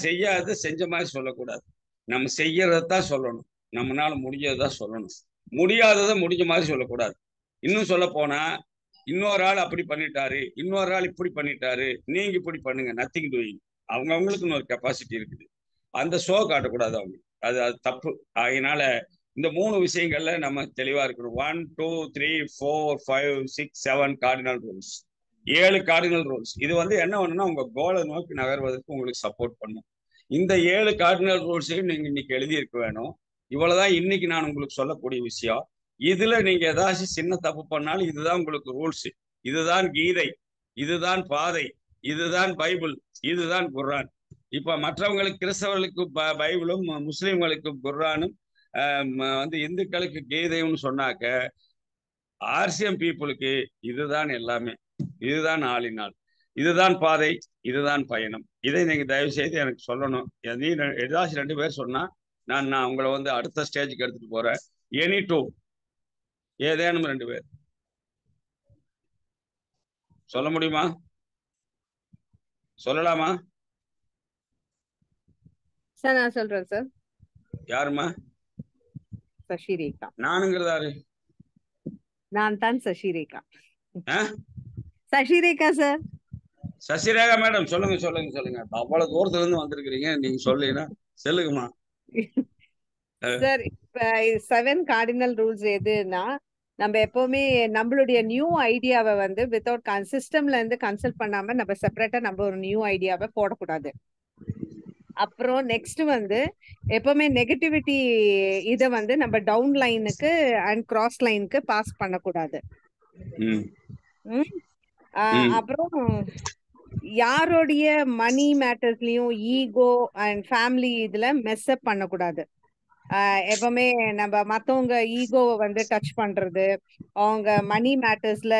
செய்யாததை செஞ்ச மாதிரி சொல்லக்கூடாது. நம்ம செய்யறதான் சொல்லணும், நம்மளால முடிஞ்சதான் சொல்லணும். முடியாததை முடிஞ்ச மாதிரி சொல்லக்கூடாது. இன்னும் சொல்ல போனா இன்னொரு ஆள் அப்படி பண்ணிட்டாரு, இன்னொரு ஆள் இப்படி பண்ணிட்டாரு, நீங்க இப்படி பண்ணுங்க, நத்திங் டூயிங். அவங்கவுங்களுக்குன்னு ஒரு கெப்பாசிட்டி இருக்குது. அந்த ஷோ காட்டக்கூடாது அவங்க. அது அது தப்பு. அதனால இந்த 3 விஷயங்கள்ல நம்ம தெளிவா இருக்கணும். 1 2 3 4 5 6 7 கார்டினல் ரூல்ஸ். 7 cardinal rules. இது என்ன பண்ணுன்னா உங்க கோலை நோக்கி நகர்வதற்கு உங்களுக்கு சப்போர்ட் பண்ணும். இந்த 7 கார்டினல் ரூல்ஸையும் நீங்க இன்னைக்கு எழுதியிருக்க வேணும். இவ்வளவுதான் இன்னைக்கு நான் உங்களுக்கு சொல்லக்கூடிய விஷயம். இதுல நீங்க ஏதாச்சும் சின்ன தப்பு பண்ணாலும் இதுதான் உங்களுக்கு ரூல்ஸ், இதுதான் கீதை, இதுதான் பாதை, இதுதான் பைபிள், இதுதான் குர்ஆன். இப்ப மற்றவங்களுக்கு கிறிஸ்தவர்களுக்கு பைபிளும், முஸ்லிம்களுக்கு குர்ஆனும், இந்துக்களுக்கு கீதையும் சொன்னாக்க, ஆர்சிஎம் பீப்புளுக்கு இதுதான் எல்லாமே, இதுதான் ஆளினால், இதுதான் பாதை, இதுதான் பயணம். இதை நீங்க தயவு செய்து எனக்கு சொல்லணும். நீ ஏதாச்சும் 2 பேர் சொன்னா நான் உங்களை அடுத்த ஸ்டேஜுக்கு எடுத்துட்டு போறேன். எனி டூ ஏதேனும் 2 பேர் சொல்ல முடியுமா? சொல்லலாமா? சார் நான் சொல்றேன் சார். யாருமா? சசிரேகா. நானுங்கிறதாரு? நான் தான் சசிரேகா. சசிரேகா சார். சசிரேகா மேடம், சொல்லுங்க சொல்லுங்க சொல்லுங்க. அவ்வளவு தூரத்துல இருந்து வந்திருக்கிறீங்க, நீங்க சொல்லுங்க சொல்லுங்கம்மா. சார், இப்ப 7 கார்டினல் ரூல்ஸ் எதுன்னா, நம்ம எப்பவுமே நம்மளுடைய நியூ ஐடியாவை வித்தவுட் சிஸ்டம்ல இருந்து கன்சல்ட் பண்ணாம நம்ம செப்பரேட்டா நம்ம ஒரு நியூ ஐடியாவை போடக்கூடாது. அப்புறம் நெக்ஸ்ட் எப்பவுமே நெகட்டிவிட்டி இதை நம்ம டவுன் லைனுக்கு அண்ட் கிராஸ் லைனுக்கு பாஸ் பண்ணக்கூடாது. அப்புறம் யாரோடைய மணி மேட்டர்ஸ்லயும் ஈகோ அண்ட் ஃபேமிலி இதுல மெஸ்அப் பண்ணக்கூடாது. எப்பவுமே நம்ம மத்தவங்க ஈகோவை டச் பண்றது, அவங்க மணி மேட்டர்ஸ்ல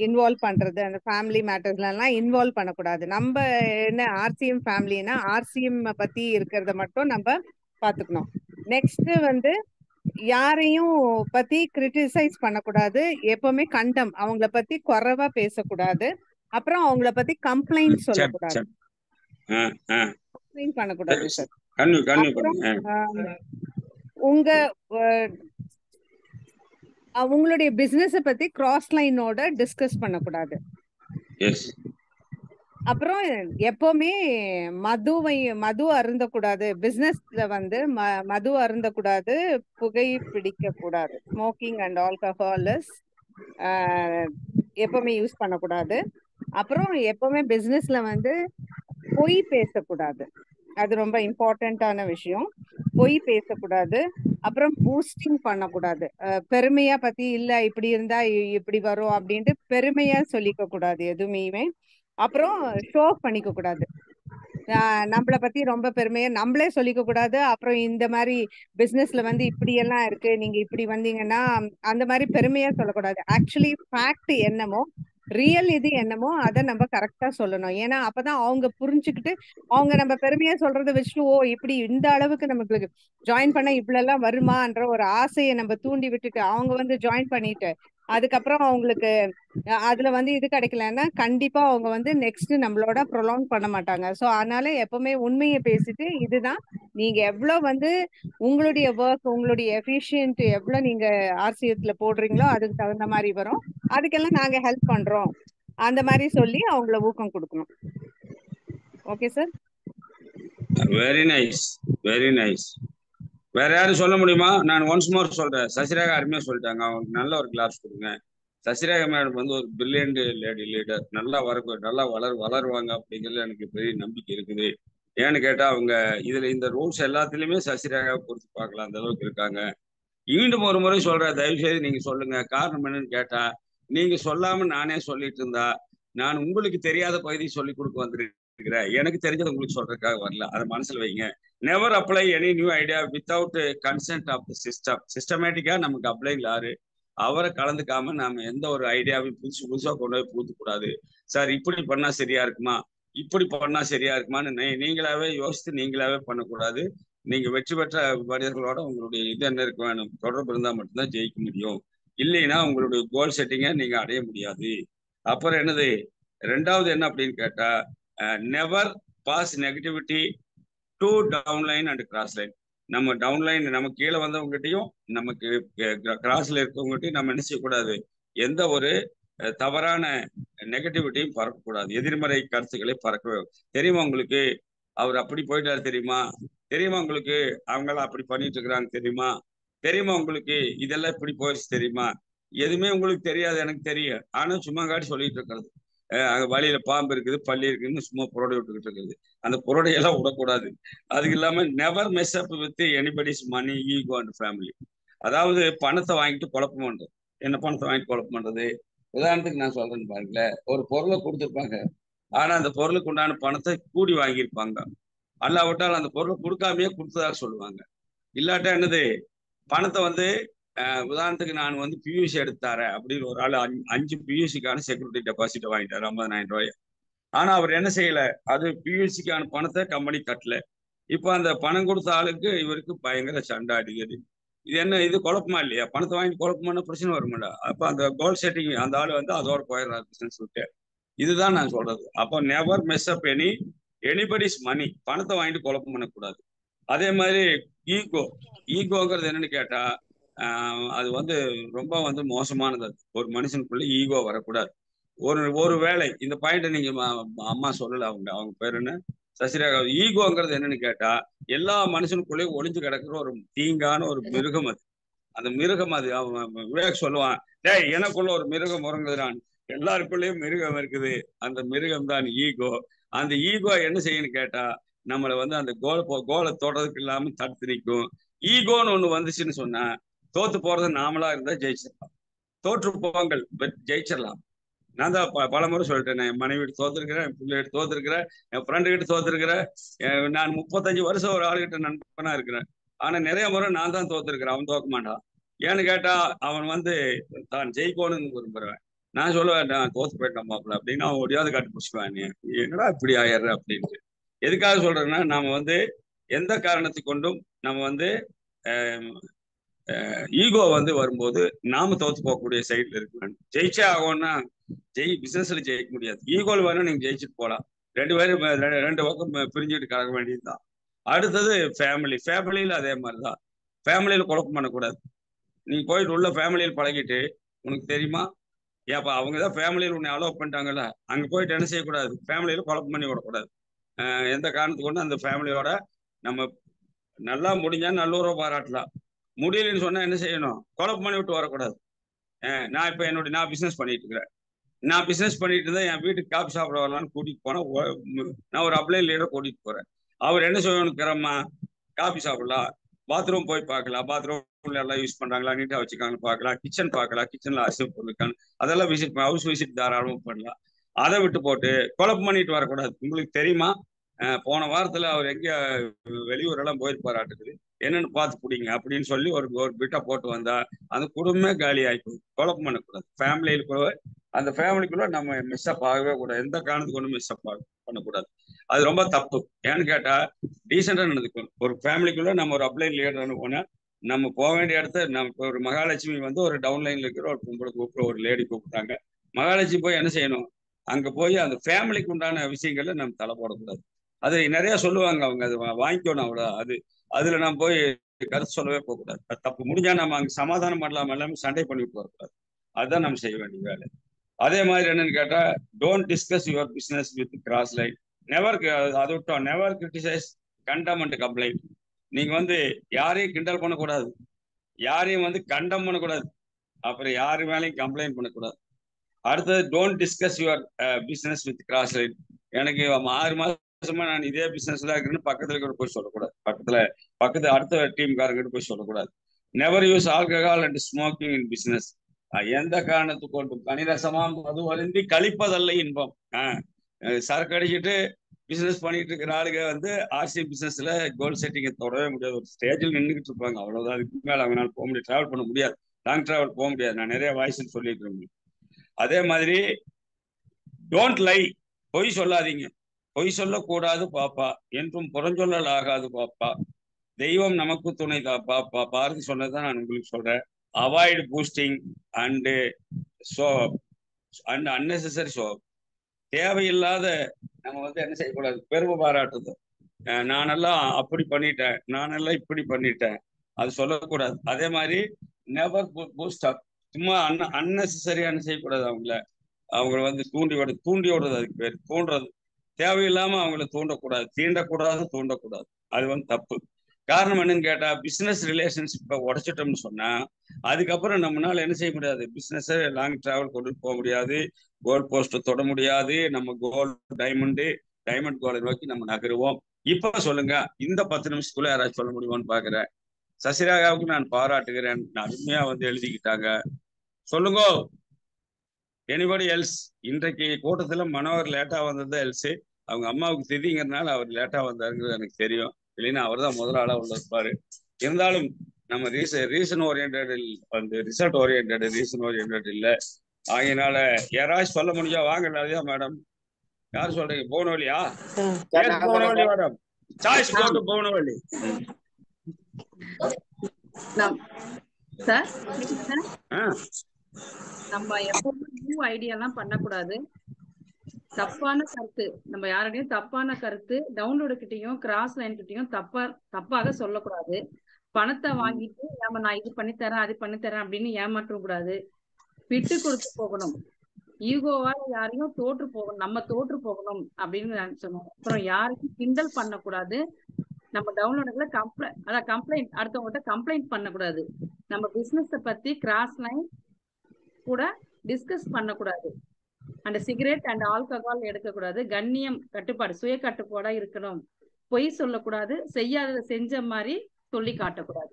இன்வால்வ் பண்றது, அந்த ஃபேமிலி மேட்டர்ஸ்ல எல்லாம் இன்வால்வ் பண்ணக்கூடாது. நம்ம என்ன ஆர்சிஎம் ஃபேமிலினா ஆர்சிஎம் பத்தி இருக்கிறத மட்டும் நம்ம பாத்துக்கணும். நெக்ஸ்ட் யாரையும் பத்தி கிரிட்டிசைஸ் பண்ணக்கூடாது. எப்பவுமே கண்டம், அவங்கள பத்தி குறைவா பேசக்கூடாது. அப்புறம் அவங்கள பத்தி கம்ப்ளைண்ட் சொல்லக்கூடாது, கம்ப்ளைண்ட் பண்ணக்கூடாது சார். உங்களுடைய பிசினஸ் பத்தி கிராஸ் லைனோட டிஸ்கஸ் பண்ணக்கூடாது. அப்புறம் எப்பவுமே மது அருந்தக்கூடாது. பிசினஸ்ல மது அருந்தக்கூடாது, புகை பிடிக்க கூடாது. ஸ்மோக்கிங் அண்ட் ஆல்கஹால் எப்பவுமே யூஸ் பண்ணக்கூடாது. அப்புறம் எப்பவுமே பிசினஸ்ல பொய் பேசக்கூடாது. அது ரொம்ப இம்பார்ட்டன்டான விஷயம். பொய் பேசக்கூடாது. அப்புறம் பூஸ்டிங் பண்ணக்கூடாது. பெருமையா பத்தி இல்ல இப்படி இருந்தா இப்படி வரும் அப்படின்ட்டு பெருமையா சொல்லிக்க கூடாது எதுவுமே. அப்புறம் ஷோ பண்ணிக்க கூடாது. நம்மளை பத்தி ரொம்ப பெருமையா நம்மளே சொல்லிக்க கூடாது. அப்புறம் இந்த மாதிரி பிசினஸ்ல இப்படி எல்லாம் இருக்கு, நீங்க இப்படி வந்தீங்கன்னா அந்த மாதிரி பெருமையா சொல்லக்கூடாது. ஆக்சுவலி ஃபேக்ட் என்னமோ, ரியல் இது என்னமோ அதை நம்ம கரெக்டா சொல்லணும். ஏன்னா அப்பதான் அவங்க புரிஞ்சுக்கிட்டு அவங்க நம்ம பெருமையா சொல்றதை வச்சுட்டு ஓ இப்படி இந்த அளவுக்கு நமக்கு ஜாயின் பண்ண இவ்வளவு எல்லாம் வருமான்ற ஒரு ஆசையை நம்ம தூண்டி விட்டுட்டு அவங்க ஜாயின் பண்ணிட்டு அதுக்கப்புறம் அவங்களுக்கு அதுல இது கிடைக்கலன்னா கண்டிப்பா அவங்க நெக்ஸ்ட் நம்மளோட ப்ரொலாங் பண்ண மாட்டாங்க. சோ அதனால எப்பவுமே உண்மையை பேசிட்டு இதுதான் நீங்க எவ்வளவு உங்களுடைய ஒர்க், உங்களுடைய எஃபிஷியன்ட் எவ்வளவு நீங்க ஆர்சிஎத்துல போடுறீங்களோ அதுக்கு தகுந்த மாதிரி வரும், அதுக்கெல்லாம் நாங்க ஹெல்ப் பண்றோம் அந்த மாதிரி சொல்லி அவங்கள ஊக்கம் கொடுக்கணும். Okay sir. Very nice, very nice. வேற யாரும் சொல்ல முடியுமா? நான் ஒன்ஸ் மோர் சொல்றேன். சசிரேகா அருமையா சொல்லிட்டாங்க, அவங்களுக்கு நல்ல ஒரு கிளாஸ் கொடுங்க. சசிரேகா மேடம் ஒரு பிரில்லியன்ட் லேடி லீடர், நல்லா வளருவாங்க அப்படிங்கிறது எனக்கு பெரிய நம்பிக்கை இருக்குது. ஏன்னு கேட்டா அவங்க இதுல இந்த ரூல்ஸ் எல்லாத்துலயுமே சசிரேகா குறித்து பார்க்கலாம், அந்த அளவுக்கு இருக்காங்க. மீண்டும் ஒரு முறை சொல்றேன், தயவு செய்து நீங்க சொல்லுங்க. காரணம் என்னன்னு கேட்டா, நீங்க சொல்லாம நானே சொல்லிட்டு இருந்தா நான் உங்களுக்கு தெரியாத பகுதியை சொல்லி கொடுக்க வந்திருக்கிறேன். எனக்கு தெரிஞ்சது உங்களுக்கு சொல்றதுக்காக வரல, அதை மனசுல வைங்க. Never apply any new idea without consent of the system. சிஸ்டமேட்டிக்கா நமக்கு அப்ளை யாரு, அவரை கலந்துக்காம நாம எந்த ஒரு ஐடியாவையும் புதுசா கொண்டு போய் பூத்தக்கூடாது. சார் இப்படி பண்ணா சரியா இருக்குமா, இப்படி பண்ணா சரியா இருக்குமான்னு நீங்களாவே யோசித்து நீங்களாவே பண்ணக்கூடாது. நீங்க வெற்றி பெற்ற மனிதர்களோட உங்களுடைய இது என்ன இருக்க வேணும், தொடர்பு இருந்தா மட்டும்தான் ஜெயிக்க முடியும். இல்லைன்னா உங்களுடைய கோல் செட்டிங்கை நீங்க அடைய முடியாது. அப்புறம் என்னது, 2வது என்ன அப்படின்னு கேட்டா, never pass negativity to downline and cross line. நம்ம டவுன்லைன் நம்ம கீழே வந்தவங்ககிட்டையும் நமக்கு கிராஸ்ல இருக்கவங்ககிட்டையும் நம்ம என்ன செய்யக்கூடாது, எந்த ஒரு தவறான நெகட்டிவிட்டியும் பறக்கக்கூடாது. எதிர்மறை கருத்துக்களை பறக்கவே தெரியுமா உங்களுக்கு அவர் அப்படி போயிட்டாரு தெரியுமா, தெரியுமா உங்களுக்கு அவங்களாம் அப்படி பண்ணிட்டு இருக்கிறாங்க தெரியுமா, தெரியுமா உங்களுக்கு இதெல்லாம் இப்படி போயிடுச்சு தெரியுமா, எதுவுமே உங்களுக்கு தெரியாது எனக்கு தெரியும். ஆனா சும்மா காட்டி சொல்லிட்டு இருக்கிறது. அங்க வழியில பாம்பு இருக்குது பள்ளி இருக்குன்னு சும்மா புரடை விட்டுக்கிட்டு இருக்குது. அந்த புரடையெல்லாம் விடக்கூடாது. அதுக்கு இல்லாம never mess up with anybody's money ego and family. அதாவது பணத்தை வாங்கிட்டு குழப்பம் பண்றது. என்ன பணத்தை வாங்கிட்டு குழப்பம் பண்றது? உதாரணத்துக்கு நான் சொல்றேன்னு பாருங்களேன், ஒரு பொருளை கொடுத்துருப்பாங்க, ஆனா அந்த பொருளுக்கு உண்டான பணத்தை கூடி வாங்கியிருப்பாங்க. அல்லாவிட்டால் அந்த பொருளை கொடுக்காமையே கொடுத்ததாக சொல்லுவாங்க. இல்லாட்டா என்னது, பணத்தை வந்து உதாரணத்துக்கு நான் வந்து பியூசி எடுத்தாரேன் அப்படின்னு ஒரு ஆள் 5 பியூசிக்கான செக்யூரிட்டி டெபாசிட் வாங்கிட்டாரு 50,000 ரூபாய். ஆனா அவர் என்ன செய்யல, அது பியூசிக்கான பணத்தை கம்பெனி கட்டல. இப்போ அந்த பணம் கொடுத்த ஆளுக்கு இவருக்கு பயங்கர சண்டை அடிக்குது. இது என்ன, இது குழப்பமா இல்லையா? பணத்தை வாங்கி குழப்பமான பிரச்சனை வருமாடா. அப்ப அந்த கோல் செட்டிங் அந்த ஆள் வந்து அதோட போயிடுறாரு பிசினஸ் விட்டு. இதுதான் நான் சொல்றது. அப்போ நெவர் மெஸ் அப் எனிபடிஸ் மணி. பணத்தை வாங்கிட்டு குழப்பம் பண்ணக்கூடாது. அதே மாதிரி ஈகோங்கிறது என்னன்னு கேட்டா, அது வந்து ரொம்ப வந்து மோசமானது. ஒரு மனுஷனுக்குள்ள ஈகோ வரக்கூடாது. ஒரு வேலை இந்த பாயிண்ட் நீங்க அம்மா சொல்லல, அவங்க பேர் என்ன, சசிரேகா. ஈகோங்கிறது என்னன்னு கேட்டா, எல்லா மனுஷனுக்குள்ளேயும் ஒளிஞ்சு கிடக்குற ஒரு தீங்கான ஒரு மிருகம் அது. அந்த மிருகம் அது அவன் விவேக் சொல்லுவான், டேய் எனக்குள்ள ஒரு மிருகம் உறங்குதுறான். எல்லாருக்குள்ளேயும் மிருகம் இருக்குது. அந்த மிருகம் தான் ஈகோ. அந்த ஈகோ என்ன செய்யணும்னு கேட்டா, நம்மளை வந்து அந்த கோலை தொடறதுக்கு இல்லாம தடுத்து நிற்கும். ஈகோன்னு ஒண்ணு வந்துச்சுன்னு சொன்னா தோத்து போறது நாமளா இருந்தா ஜெயிச்சிடலாம். தோற்று போங்கள், ஜெயிச்சிடலாம். நான் தான் பல முறை சொல்லிட்டேன், என் மனைவி கிட்ட தோத்துருக்கிறேன், என் பிள்ளைகிட்ட தோத்துருக்கிறேன், என் ஃப்ரெண்டு கிட்ட தோத்துருக்கிறேன். நான் 35 வருஷம் ஒரு ஆளுகிட்ட நண்பனா இருக்கிறேன். ஆனா நிறைய முறை நான் தான் தோத்துருக்கிறேன், அவன் தோக்க மாட்டான். ஏன்னு கேட்டா அவன் வந்து தான் ஜெயிக்கணும்னு விரும்புறேன். நான் சொல்லுவேன், நான் தோத்து போயிட்டேன் மாப்பிள்ள அப்படின்னு. அவன் ஒடியாவது காட்டி பிடிச்சிக்குவான், என்னடா இப்படி ஆயிடுற அப்படின்ட்டு. எதுக்காக சொல்றேன்னா, நாம வந்து எந்த காரணத்தை கொண்டும் நம்ம வந்து ஈகோ வந்து வரும்போது நாம தோத்து போகக்கூடிய சைட்ல இருக்கு. ஜெயிச்சே ஆகும்னா பிசினஸ்ல ஜெயிக்க முடியாது. ஈகோல் வேணும் நீங்க ஜெயிச்சுட்டு போகலாம். ரெண்டு பக்கம் பிரிஞ்சுட்டு கலக்க வேண்டியதுதான். அடுத்தது ஃபேமிலியில அதே மாதிரிதான். ஃபேமிலியில குழப்பம் பண்ணக்கூடாது. நீ போயிட்டு உள்ள ஃபேமிலியில் பழகிட்டு உனக்கு தெரியுமா, ஏப்பா அவங்கதான் ஃபேமிலியில் உன்னை அலோவ் பண்ணிட்டாங்கல்ல, அங்க போயிட்டு என்ன செய்யக்கூடாது, ஃபேமிலியில குழப்பம் பண்ணி விடக்கூடாது. எந்த காரணத்துக்கு கொண்டு அந்த ஃபேமிலியோட நம்ம நல்லா முடிஞ்சா நல்லுறவு பாராட்டலாம். முடியலன்னு சொன்னா என்ன செய்யணும், குழப்பம் பண்ணி விட்டு வரக்கூடாது. நான் இப்ப நான் பிசினஸ் பண்ணிட்டு இருக்கிறேன். நான் பிசினஸ் பண்ணிட்டு இருந்தா என் வீட்டுக்கு காபி சாப்பிட வரலான்னு கூட்டிட்டு போனா, நான் ஒரு அப்ளை லீடரை கூட்டிட்டு போறேன். அவர் என்ன செய்யணும்க்கிறம்மா, காபி சாப்பிடலாம், பாத்ரூம் போய் பார்க்கலாம், பாத்ரூம்ல எல்லாம் யூஸ் பண்றாங்களா, நீட்டா வச்சுக்காங்கன்னு பார்க்கலாம், கிச்சன் பார்க்கலாம், கிச்சன்ல அரிசி பொருட்கள் அதெல்லாம் ஹவுஸ் விசிட் தாராளமாக பண்ணலாம். அதை விட்டு போட்டு குழப்பம் பண்ணிட்டு வரக்கூடாது. உங்களுக்கு தெரியுமா, போன வாரத்துல அவர் எங்க வெளியூர் எல்லாம் போயிருப்பாராட்டுக்குது, என்னன்னு பார்த்து பிடிங்க அப்படின்னு சொல்லி ஒரு பிட்டா போட்டு வந்தா அந்த குடும்பமே காலி ஆயிக்கும். குழப்பம் பண்ணக்கூடாது. ஃபேமிலிக்குள்ள அந்த ஃபேமிலிக்குள்ள நம்ம மிஸ்அப் ஆகவே கூடாது. எந்த காரணத்துக்கு ஒன்றும் மிஸ்அப் பண்ணக்கூடாது. அது ரொம்ப தப்பு. ஏன்னு கேட்டா டீசெண்டா நடந்துக்கணும். ஒரு ஃபேமிலிக்குள்ள நம்ம ஒரு அப்ளைன் லீடர்னு போனா, நம்ம போக வேண்டிய இடத்த நமக்கு ஒரு மகாலட்சுமி வந்து ஒரு டவுன்லைன்ல இருக்கிற ஒரு பொம்பளை கூப்பிட்டு ஒரு லேடி கூப்பிட்டாங்க. மகாலட்சுமி போய் என்ன செய்யணும், அங்க போய் அந்த ஃபேமிலிக்கு உண்டான விஷயங்கள்ல நம்ம தலை போடக்கூடாது. அது நிறைய சொல்லுவாங்க அவங்க, அது வாங்கிக்கணும் அவ்வளோ. அதுல நம்ம போய் கருத்து சொல்லவே போகக்கூடாது. அது தப்பு. முடிஞ்சா நம்ம அங்க சமாதானம் பண்ணலாம், எல்லாமே சண்டை பண்ணிவிட்டு வரக்கூடாது. அதுதான் நம்ம செய்ய வேண்டிய வேலை. அதே மாதிரி என்னன்னு கேட்டா, don't discuss your business with cross line. அதை விட்டோம், never criticise condemn and complaint. நீங்க வந்து யாரையும் கிண்டல் பண்ணக்கூடாது, யாரையும் வந்து கண்டம் பண்ணக்கூடாது, அப்புறம் யாரு மேலேயும் கம்ப்ளைண்ட் பண்ணக்கூடாது. அடுத்தது don't discuss your business with cross line. எனக்கு 6 மாசமா நான் இதே பிசினஸ்ல இருக்குன்னு பக்கத்துல கூட போய் சொல்லக்கூடாது. பக்கத்து அடுத்த டீம்காரங்கிட்ட போய் சொல்லக்கூடாது. Never use alcohol and smoking in business. எந்த காரணத்துக்கு கொண்டு கனிரசமா மது வருந்தி கழிப்பதல்ல இன்பம். சரக்கு அடிச்சுட்டு பிசினஸ் பண்ணிட்டு இருக்கிற ஆளுங்க வந்து ஆர்சி பிசினஸ்ல கோல் செட்டிங்கை தொடவே முடியாது. ஒரு ஸ்டேஜில் நின்றுகிட்டு இருப்பாங்க, அவ்வளவுதான். அதுக்கு மேல அவங்களால போக முடியாது, டிராவல் பண்ண முடியாது, லாங் டிராவல் போக முடியாது. நான் நிறைய வாய்ஸ் சொல்லிட்டு இருக்கேன். அதே மாதிரி டோன்ட் லை, பொய் சொல்லாதீங்க. பொய் சொல்லக்கூடாது பாப்பா, என்றும் புறஞ்சொல்லல் ஆகாது பாப்பா. தெய்வம் நமக்கு துணை பாப்பா. பாரதி சொன்னதான் நான் உங்களுக்கு சொல்றேன். Avoid boosting and unnecessary show. தேவையில்லாத நம்ம வந்து என்ன செய்யக்கூடாது, பெருமை பாராட்டுது. நானெல்லாம் அப்படி பண்ணிட்டேன், நானெல்லாம் இப்படி பண்ணிட்டேன், அது சொல்லக்கூடாது. அதே மாதிரி நெவர் பூஸ்ட் அப் சும்மா அன்னெசரியான செய்யக்கூடாது. அவங்கள வந்து தூண்டி விடுறது, அதுக்கு பேர் தூண்டுறது. தேவையில்லாம அவங்கள தூண்டக்கூடாது, தூண்டக்கூடாது. அது வந்து தப்பு. காரணம் என்னன்னு கேட்டா, பிசினஸ் ரிலேஷன்ஷிப்பை உடைச்சிட்டோம்னு சொன்னா அதுக்கப்புறம் நம்மளால என்ன செய்ய முடியாது, பிசினஸ் லாங் டிராவல் கொண்டு போக முடியாது, கோல் போஸ்ட் தொட முடியாது. நம்ம டைமண்ட் கோலை நோக்கி நம்ம நகருவோம். இப்ப சொல்லுங்க, இந்த 10 நிமிஷத்துக்குள்ள யாராச்சும் சொல்ல முடியுமான்னு பாக்குறேன். சசிரேகாவுக்கு நான் பாராட்டுகிறேன், அருமையா வந்து எழுதிக்கிட்டாங்க. சொல்லுங்க எனிபடி எல்ஸ். இன்றைக்கு கூட்டத்துல மனோகர் லேட்டா வந்தது எல்ஸ். அவங்க அம்மாவுக்கு திதிங்கிறதுனால அவர் லேட்டா வந்தாருங்கிறது எனக்கு தெரியும். இல்லைன்னா அவர் தான் முதல் ஆளா உள்ள இருப்பாரு. இருந்தாலும் நம்ம ரீசன் ஓரியன்ட் வந்து ரிசல்ட் ஓரியன்ட், ரீசன் ஓரியன்ட் இல்ல. ஆகையினால யாராச்சும் சொல்ல முடிஞ்சா வாங்க. லலிதா மேடம், யார் சொல்றீங்க? போனவழியா? போனவழி மேடம், சாய்ஸ் போட்டு போனவழி. சார் நம்ம எப்பவுமே நியூ ஐடியாலாம் பண்ணக்கூடாது. தப்பான கருத்து, நம்ம யாருடையும் தப்பான கருத்து டவுன்லோடு கிட்டையும் கிராஸ் லைன் கிட்டையும் தப்பாக சொல்லக்கூடாது. பணத்தை வாங்கிட்டு நான் இது பண்ணித்தரேன் அது பண்ணித்தரேன் அப்படின்னு ஏமாற்ற கூடாது. விட்டு கொடுத்து போகணும். ஈகோவால யாரையும் தோற்று போகணும், நம்ம தோற்று போகணும் அப்படின்னு நினைச்சணும். அப்புறம் யாரையும் கிண்டல் பண்ணக்கூடாது. நம்ம டவுன்லோடுகளை கம்ப்ளைண்ட் அடுத்தவங்கள்ட்ட கம்ப்ளைண்ட் பண்ணக்கூடாது. நம்ம பிசினஸை பத்தி கிராஸ் லைன் கூட டிஸ்கஸ் பண்ணக்கூடாது. அந்த சிகரெட் அண்ட் ஆல்கஹால் எடுக்கக்கூடாது. கண்ணியம், கட்டுப்பாடு, சுய கட்டுப்பாடா இருக்கணும். பொய் சொல்லக்கூடாது. செய்யாததை செஞ்ச மாதிரி சொல்லி காட்டக்கூடாது.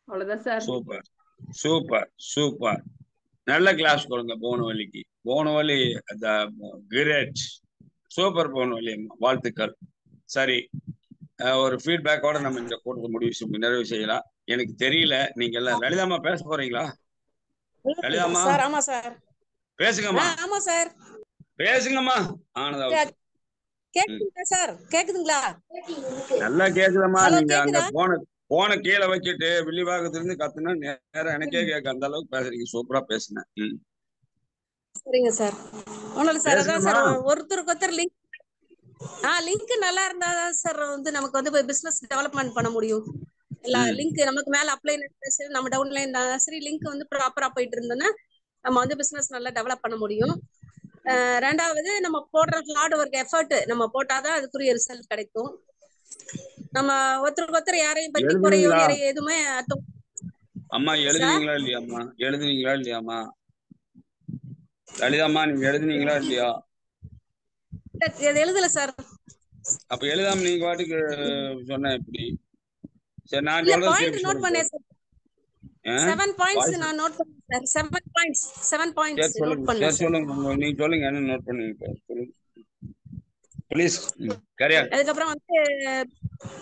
அவ்வளவுதான் சார். Super super super. நல்ல கிளாஸ் கொடுங்க போனவழிக்கு. போனவழி கிரேட், சூப்பர் போனவழி, வாழ்த்துக்கள். சரி, ஒரு ஃபீட்பேக்கோட நம்ம இந்த கூட்டத்தை நிறைவு செய்யலாம். எனக்கு தெரியல, நீங்க எல்லாம் லலிதாம்மா பேச போறீங்களா? லலிதாம்மா பேசுங்கம்மா. ஆமா சார், பேசுங்கம்மா. ஆனதா கேக்குதுங்களா சார்? கேக்குதுங்களா? நல்லா கேக்குதம்மா. நீங்க அங்க போன கீழே வச்சுட்டு வில்லிவாக்கத்துல இருந்து கத்துனா நேரம் எனக்கே கேட்க, அந்த அளவுக்கு பேசுறீங்க. சூப்பரா பேசுனேன். சரிங்க சார். ஒண்ணும் சார், அதான் சார், ஒருத்தருக்கு ஒருத்தர் லிங்க் நல்லா இருந்தாதான் சார் வந்து நமக்கு வந்து பிசினஸ் டெவலப்மெண்ட் பண்ண முடியும். எல்லா லிங்க் நமக்கு மேல அப்ளை சரி, நம்ம டவுன்லைன் சரி, லிங்க் வந்து ப்ராப்பரா போயிட்டு இருந்தோம்னா நம்ம வந்து பிசினஸ் நல்லா டெவலப் பண்ண முடியும். ரெண்டாவது, நம்ம போடுற ஹார்ட் ஒர்க் எஃபர்ட் நம்ம போட்டாதான் அதுக்குரிய ரிசல்ட் கிடைக்கும். நம்ம ஒருத்தருக்கு ஒருத்தர் யாரையும் பத்தி குறையோ நிறைய எதுவுமே அம்மா எழுதுவீங்களா இல்லையாம்மா? எழுதுவீங்களா இல்லையாம்மா? லலிதாம்மா நீங்க எழுதுனீங்களா இல்லையா? எழுதல சார். அப்ப எழுதாம நீங்க வாட்டுக்கு சொன்ன எப்படி? சரி, நான் பாயிண்ட் நோட் பண்ணேன் சார். 7 பாயிண்ட்ஸ் நான் நோட் பண்ணேன் சார். 7 பாயிண்ட்ஸ் நோட் பண்ணேன். சரி சொல்லுங்க, நீங்க சொல்லுங்க என்ன நோட் பண்ணீங்க சொல்லுங்க ப்ளீஸ். கரெக்ட். அதுக்கப்புறம் வந்து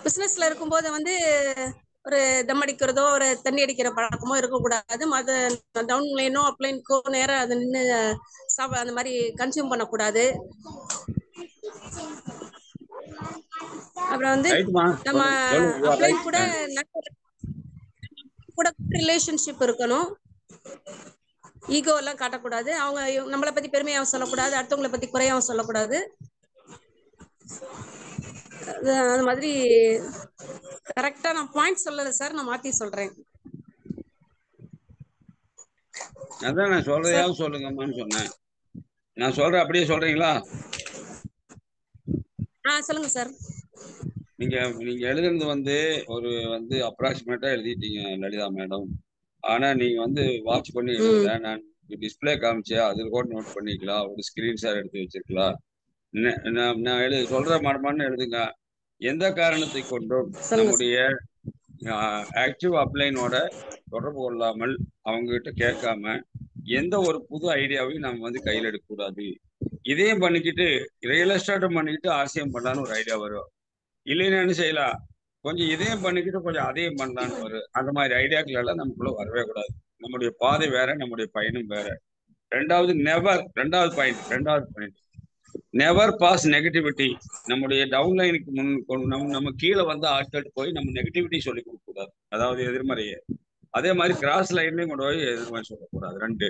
பிசினஸ்ல இருக்கும்போது வந்து ஒரு தம் அடிக்கிறதோ ஒரு தண்ணி அடிக்கிற பழக்கமோ இருக்கக்கூடாது. அது டவுன் லைனோ அப்ளைனுக்கோ நேரம் அது நின்று அந்த மாதிரி கன்சியூம் பண்ணக்கூடாது. அப்புறம் வந்து நம்ம அப்ளைன் கூட ரிலேஷன்ஷிப் இருக்கணும். ஈகோ எல்லாம் காட்டக்கூடாது. அவங்க நம்மளை பத்தி பெருமையாவும் சொல்லக்கூடாது, அடுத்தவங்களை பத்தி குறையாவும் சொல்லக்கூடாது. அது மாதிரி கரெக்டா நான் பாயிண்ட் சொல்லல சார், நான் மாத்தி சொல்றேன். அதான் நான் சொல்றதையாவது சொல்லுங்கம்மான்னு சொன்னேன். நான் சொல்றேன், அப்படியே சொல்றீங்களா? சொல்லுங்க சார். நீங்க எழுதுனது வந்து ஒரு வந்து அப்ராக்சிமேட்டா எழுதிட்டீங்க லலிதா மேடம். ஆனா நீங்க வந்து வாட்ச் பண்ணி எழுதல. நான் டிஸ்பிளே காமிச்சேன், அதில் கூட நோட் பண்ணிக்கலாம். ஒரு ஸ்கிரீன்ஷாட் எடுத்து வச்சிருக்கலாம். நான் சொல்ற மடமான்னு எழுதுங்க. எந்த காரணத்தை கொண்டும் நம்முடைய ஆக்டிவ் அப்ளைனோட தொடர்பு கொள்ளாமல் அவங்க கிட்ட கேட்காம எந்த ஒரு புது ஐடியாவையும் நம்ம வந்து கையில் எடுக்கக்கூடாது. இதையும் பண்ணிக்கிட்டு ரியல் எஸ்டேட்டும் பண்ணிக்கிட்டு ஆசையம் பண்ணலான்னு ஒரு ஐடியா வரும். இல்லைன்னு என்ன செய்யலாம், கொஞ்சம் இதையும் பண்ணிக்கிட்டு கொஞ்சம் அதையும் பண்ணலான்னு வரும். அந்த மாதிரி ஐடியாக்கள் எல்லாம் நமக்குள்ள வரவே கூடாது. நம்முடைய பாதை வேற, நம்முடைய பயணம் வேற. ரெண்டாவது பாயிண்ட் நெவர் பாஸ் நெகட்டிவிட்டி. நம்முடைய டவுன்லைனுக்கு நம்ம கீழே வந்து ஆட்கள் போய் நம்ம நெகட்டிவிட்டி சொல்லி கொடுக்க கூடாது, அதாவது எதிர்மறையே. அதே மாதிரி கிராஸ் லைன்லயும் கொண்டு போய் எதிர்மறை சொல்லக்கூடாது. 2.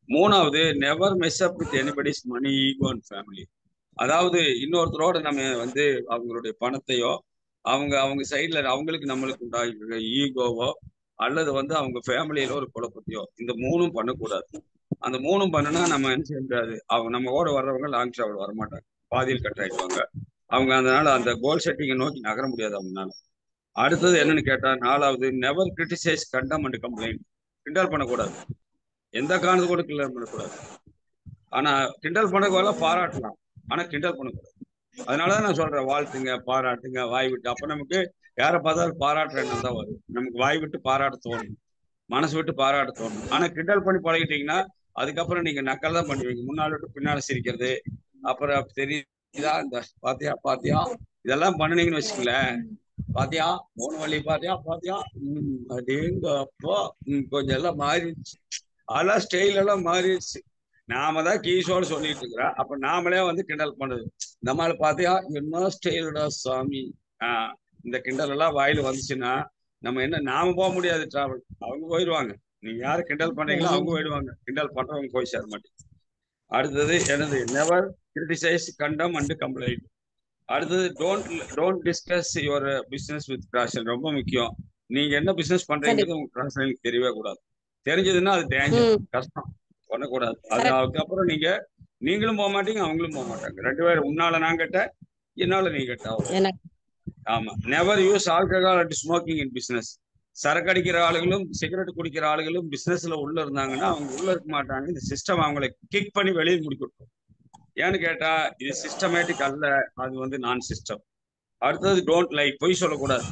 3வது, never mess up with anybody's money, ego and family. அதாவது இன்னொருத்தரோட நம்ம வந்து அவங்களுடைய பணத்தையோ அவங்க சைட்ல அவங்களுக்கு நம்மளுக்கு உண்டாகிற ஈகோவோ அல்லது வந்து அவங்க ஃபேமிலியில ஒரு குழப்பத்தையோ, இந்த 3ம் பண்ணக்கூடாது. அந்த 3ம் பண்ணுனா நம்ம என்ன செய்ய முடியாது. அவங்க நம்ம கூட வர்றவங்க லாங் டிராவல் வரமாட்டாங்க, பாதியில் கட் ஆயிடுவாங்க அவங்க. அதனால அந்த கோல் செட்டிங்கை நோக்கி நகர முடியாது அவங்கனால. அடுத்தது என்னன்னு கேட்டா 4வது, never criticise, condemn and complaint. கிண்டல் பண்ணக்கூடாது, எந்த காரணத்து கூட கிண்டல் பண்ணக்கூடாது. ஆனா கிண்டல் பண்ணக்கூட பாராட்டலாம், ஆனா கிண்டல் பண்ணக்கூடாது. அதனாலதான் நான் சொல்றேன், வாழ்த்துங்க, பாராட்டுங்க, வாய் விட்டு. அப்ப நமக்கு யாரை பார்த்தாலும் பாராட்டுற எண்ணம் தான் வரும். நமக்கு வாய் விட்டு பாராட்ட தோணும், மனசு விட்டு பாராட்ட தோணும். ஆனா கிண்டல் பண்ணி பழகிட்டீங்கன்னா அதுக்கப்புறம் நீங்க நக்கல் தான் பண்ணுவீங்க. முன்னால விட்டு பின்னால சிரிக்கிறது, அப்புறம் தெரியுதா இந்த பாத்தியா பாத்தியா இதெல்லாம் பண்ணுனீங்கன்னு வச்சுக்கங்களேன். பாத்தியா போன வழி பாத்தியா பாத்தியா அப்படிங்க அப்பா கொஞ்சம் எல்லாம் மாறிடுச்சு, அதெல்லாம் ஸ்டைல் எல்லாம் மாறிடுச்சு. நாம தான் கீஷோட சொல்லிட்டு இருக்கிறோம், அப்ப நாமளே வந்து கிண்டல் பண்ணுது. நம்மளால பாத்தியா என்ன ஸ்டைலுடா சாமி. இந்த கிண்டல் எல்லாம் வாயில வந்துச்சுன்னா நம்ம என்ன, நாம போக முடியாது டிராவல், அவங்க போயிடுவாங்க. நீங்க யாரு கிண்டல் பண்றீங்களோ அவங்க போயிடுவாங்க, கிண்டல் பண்றவங்க போய் சேர மாட்டேங்க. அடுத்தது என்னது, never criticise, condemn and complaint. அடுத்தது don't discuss your business with கிராஷன். ரொம்ப முக்கியம். நீங்க என்ன பிசினஸ் பண்றீங்கிறது உங்க கிராஷனுக்கு தெரியவே கூடாது. தெரிஞ்சதுன்னா அது டேஞ்சர், கஷ்டம், பண்ணக்கூடாது. அது அதுக்கப்புறம் நீங்களும் போக மாட்டீங்க, அவங்களும் போக மாட்டாங்க. 2 பேரும் உன்னால நான் கேட்ட, என்னால நீ கேட்ட. ஆமா. Never use alcohol and smoking in business. சரக்கு அடிக்கிற ஆளுகளும் சிகரெட் குடிக்கிற ஆளுகளும் பிசினஸ்ல உள்ள இருந்தாங்கன்னா அவங்க உள்ள இருக்க மாட்டாங்க. இந்த சிஸ்டம் அவங்களை கிக் பண்ணி வெளியே முடிக்கட்டும். ஏன்னு கேட்டா இது சிஸ்டமேட்டிக் அல்ல, அது வந்து நான் சிஸ்டம். அடுத்தது டோன்ட் லை, பொய் சொல்லக்கூடாது.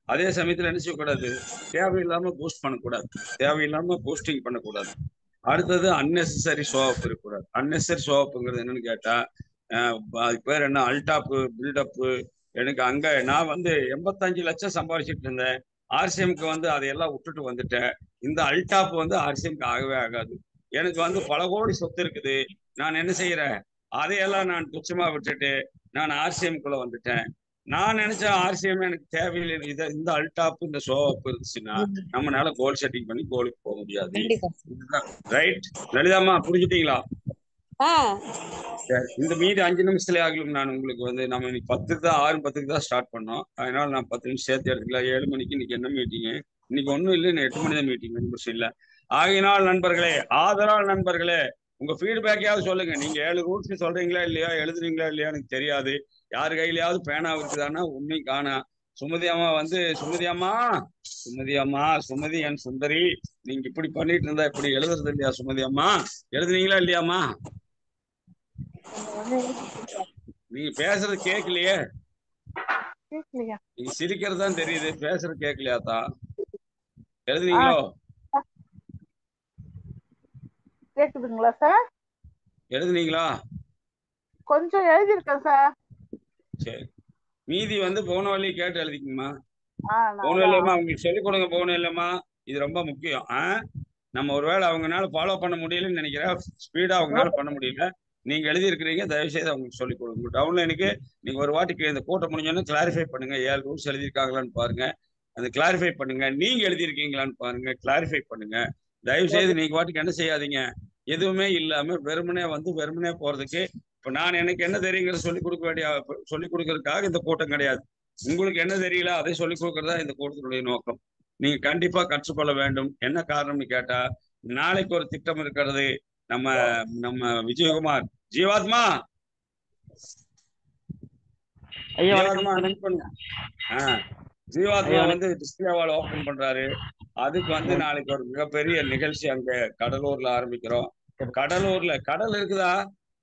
அதே சமயத்துல என்ன செய்யக்கூடாது, தேவையில்லாம பூஸ்ட் பண்ணக்கூடாது, தேவையில்லாம பூஸ்டிங் பண்ணக்கூடாது. அடுத்தது அன்னெசரி ஷோ அப் இருக்கக்கூடாது. அன்னெசரி ஷோ அப்ங்கிறது என்னன்னு கேட்டா அதுக்கு பேர் என்ன, அல்டாப்பு, பில்டப்பு. எனக்கு அங்க நான் வந்து 85 லட்சம் சம்பாதிச்சுட்டு இருந்தேன், ஆர்சிஎம்க்கு வந்து அதையெல்லாம் விட்டுட்டு வந்துட்டேன். இந்த அல்டாப் வந்து ஆர்சிஎம்க்கு ஆகவே ஆகாது. எனக்கு வந்து பல கோடி சொத்து இருக்குது, நான் என்ன செய்யறேன், அதையெல்லாம் நான் துச்சமா விட்டுட்டு நான் ஆர்சிஎம்குள்ள வந்துட்டேன். நான் நினைச்ச ஆர்சிஎம் எனக்கு தேவையில்லை. இந்த அல்டாப் இந்த ஷோ அப் இருந்துச்சுன்னா நம்மளால கோல் செட்டிங் பண்ணி கோலுக்கு போக முடியாது. ரைட் லலிதாம்மா, புரிஞ்சுட்டீங்களா? இந்த மீதி 5 நிமிஷத்துல ஆகலும். நான் உங்களுக்கு வந்து நம்ம இன்னைக்கு 10க்கு தான் 6:10க்கு தான் ஸ்டார்ட் பண்ணோம். அதனால நான் 10 நிமிஷம் சேர்த்து எடுத்துக்கலாம். 7 மணிக்கு இன்னைக்கு என்ன மீட்டிங்கு, இன்னைக்கு ஒன்றும் இல்லை, 8 மணி தான் மீட்டிங், 5 நிமிஷம் இல்லை. ஆகினால் நண்பர்களே, ஆதலால் நண்பர்களே, உங்க ஃபீட்பேக்கையாவது சொல்லுங்க. நீங்க 7 ரூட்ஸ் சொல்றீங்களா இல்லையா, எழுதுறீங்களா இல்லையா எனக்கு தெரியாது. யாரு கையிலயாவது பேனா இருக்குதானா, உண்மையும் காணா. சுமதி அம்மா வந்து, சுமதி அம்மா சுமதி என் சுந்தரி, நீங்க இப்படி பண்ணிட்டு இருந்தா இப்படி எழுதுறது இல்லையா சுமதி அம்மா, எழுதுனீங்களா இல்லையாம்மா? நீங்க பேசுறது கேட்கலையே, நீங்க சிரிக்கிறது தான் தெரியுது, பேசுறது கேட்கலையா தான்? எழுதுனீங்களோ? கேக்குதுங்களா சார்? எழுதுனீங்களா? கொஞ்சம் எழுதிருக்கேன் சார். சரி, மீதி வந்து போன வழி கேட்டு எழுதிக்குமா. போன இல்லையம்மா, உங்களுக்கு சொல்லிக் கொடுங்க. போன இல்லைம்மா, இது ரொம்ப முக்கியம். நம்ம ஒருவேளை அவங்கனால ஃபாலோ பண்ண முடியலன்னு நினைக்கிறேன், ஸ்பீடா அவங்களால பண்ண முடியல. நீங்க எழுதி இருக்கிறீங்க, தயவு செய்து அவங்களுக்கு சொல்லிக் கொடுங்க. டவுன்லைனுக்கு நீங்க ஒரு வாட்டிக்கு இந்த கூட்டம் முடிஞ்சோன்னு கிளாரிஃபை பண்ணுங்க. 7 ரூல்ஸ் எழுதியிருக்காங்களான்னு பாருங்க, அந்த கிளாரிஃபை பண்ணுங்க. நீங்க எழுதியிருக்கீங்களான்னு பாருங்க, கிளாரிஃபை பண்ணுங்க. தயவு செய்து நீங்க வாட்டிக்கு என்ன செய்யாதீங்க, எதுவுமே இல்லாம வெறுமனே போறதுக்கு. இப்ப நான் எனக்கு என்ன தெரியுங்கிறத சொல்லிக் கொடுக்கறதுக்காக இந்த கூட்டம் கிடையாது. உங்களுக்கு என்ன தெரியல அதை சொல்லிக் கொடுக்கறதா இந்த கூட்டத்தினுடைய நோக்கம். நீங்க கண்டிப்பா கற்றுக்கொள்ள வேண்டும். என்ன காரணம்னு கேட்டா, நாளைக்கு ஒரு திட்டம் இருக்கிறது. நம்ம விஜயகுமார் ஜீவாத்மா வந்து டிஸ்பிளே வால் ஓபன் பண்றாரு. அதுக்கு வந்து நாளைக்கு ஒரு மிகப்பெரிய நிகழ்ச்சி அங்க கடலூர்ல ஆரம்பிக்கிறோம். கடல் இருக்குதா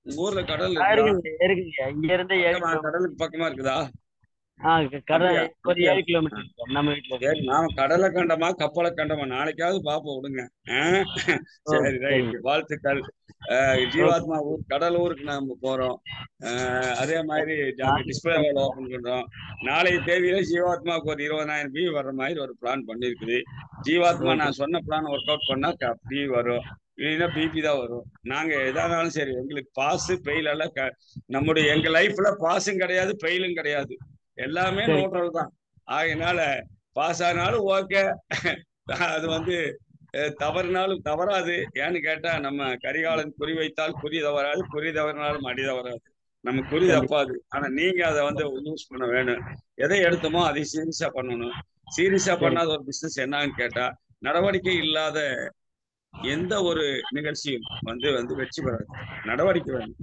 உங்க ஊர்ல? கடல் கடலுக்கு பக்கமா இருக்குதா? நாம கடலை கண்டமா கப்பலை கண்டமா நாளைக்காவது பாப்போம், விடுங்க. சரி, ரைட், வாழ்த்துக்கள். ஜீவாத்மா ஊர் கடலூருக்கு நாம போறோம். அதே மாதிரி டிஸ்பிளே வால் ஓபன் பண்றோம். நாளைய தேதியில ஜீவாத்மாவுக்கு ஒரு 20,000 வியூ வர்ற மாதிரி ஒரு பிளான் பண்ணிருக்குது. ஜீவாத்மா நான் சொன்ன பிளான் ஒர்க் அவுட் பண்ணா வியூ வரும், இல்லைன்னா பிபி தான் வரும். நாங்க எதானாலும் சரி, எங்களுக்கு பாஸ் பெயில் எல்லாம் எங்க லைஃப்ல பாஸும் கிடையாது, பெயிலும் கிடையாது, எல்லாமே நோட்டல் தான். ஆகையினால பாஸ் ஆனாலும் ஓகே, அது வந்து தவறுனாலும் தவறாது. ஏன்னு கேட்டா நம்ம கரிகாலன் குறி வைத்தால் குறி தவறாது, குறி தவறினாலும் அடி தவறாது, நம்ம குறி தப்பாது. ஆனா நீங்க அதை வந்து யூஸ் பண்ண வேணும். எதை எடுத்தோமோ அதை சீரியஸா பண்ணணும். சீரியஸா பண்ணாத ஒரு பிசினஸ் என்னன்னு கேட்டா, நடவடிக்கை இல்லாத எந்த ஒரு நிகழ்ச்சியும் வந்து வந்து வெற்றி பெறாது. நடவடிக்கை வேணும்.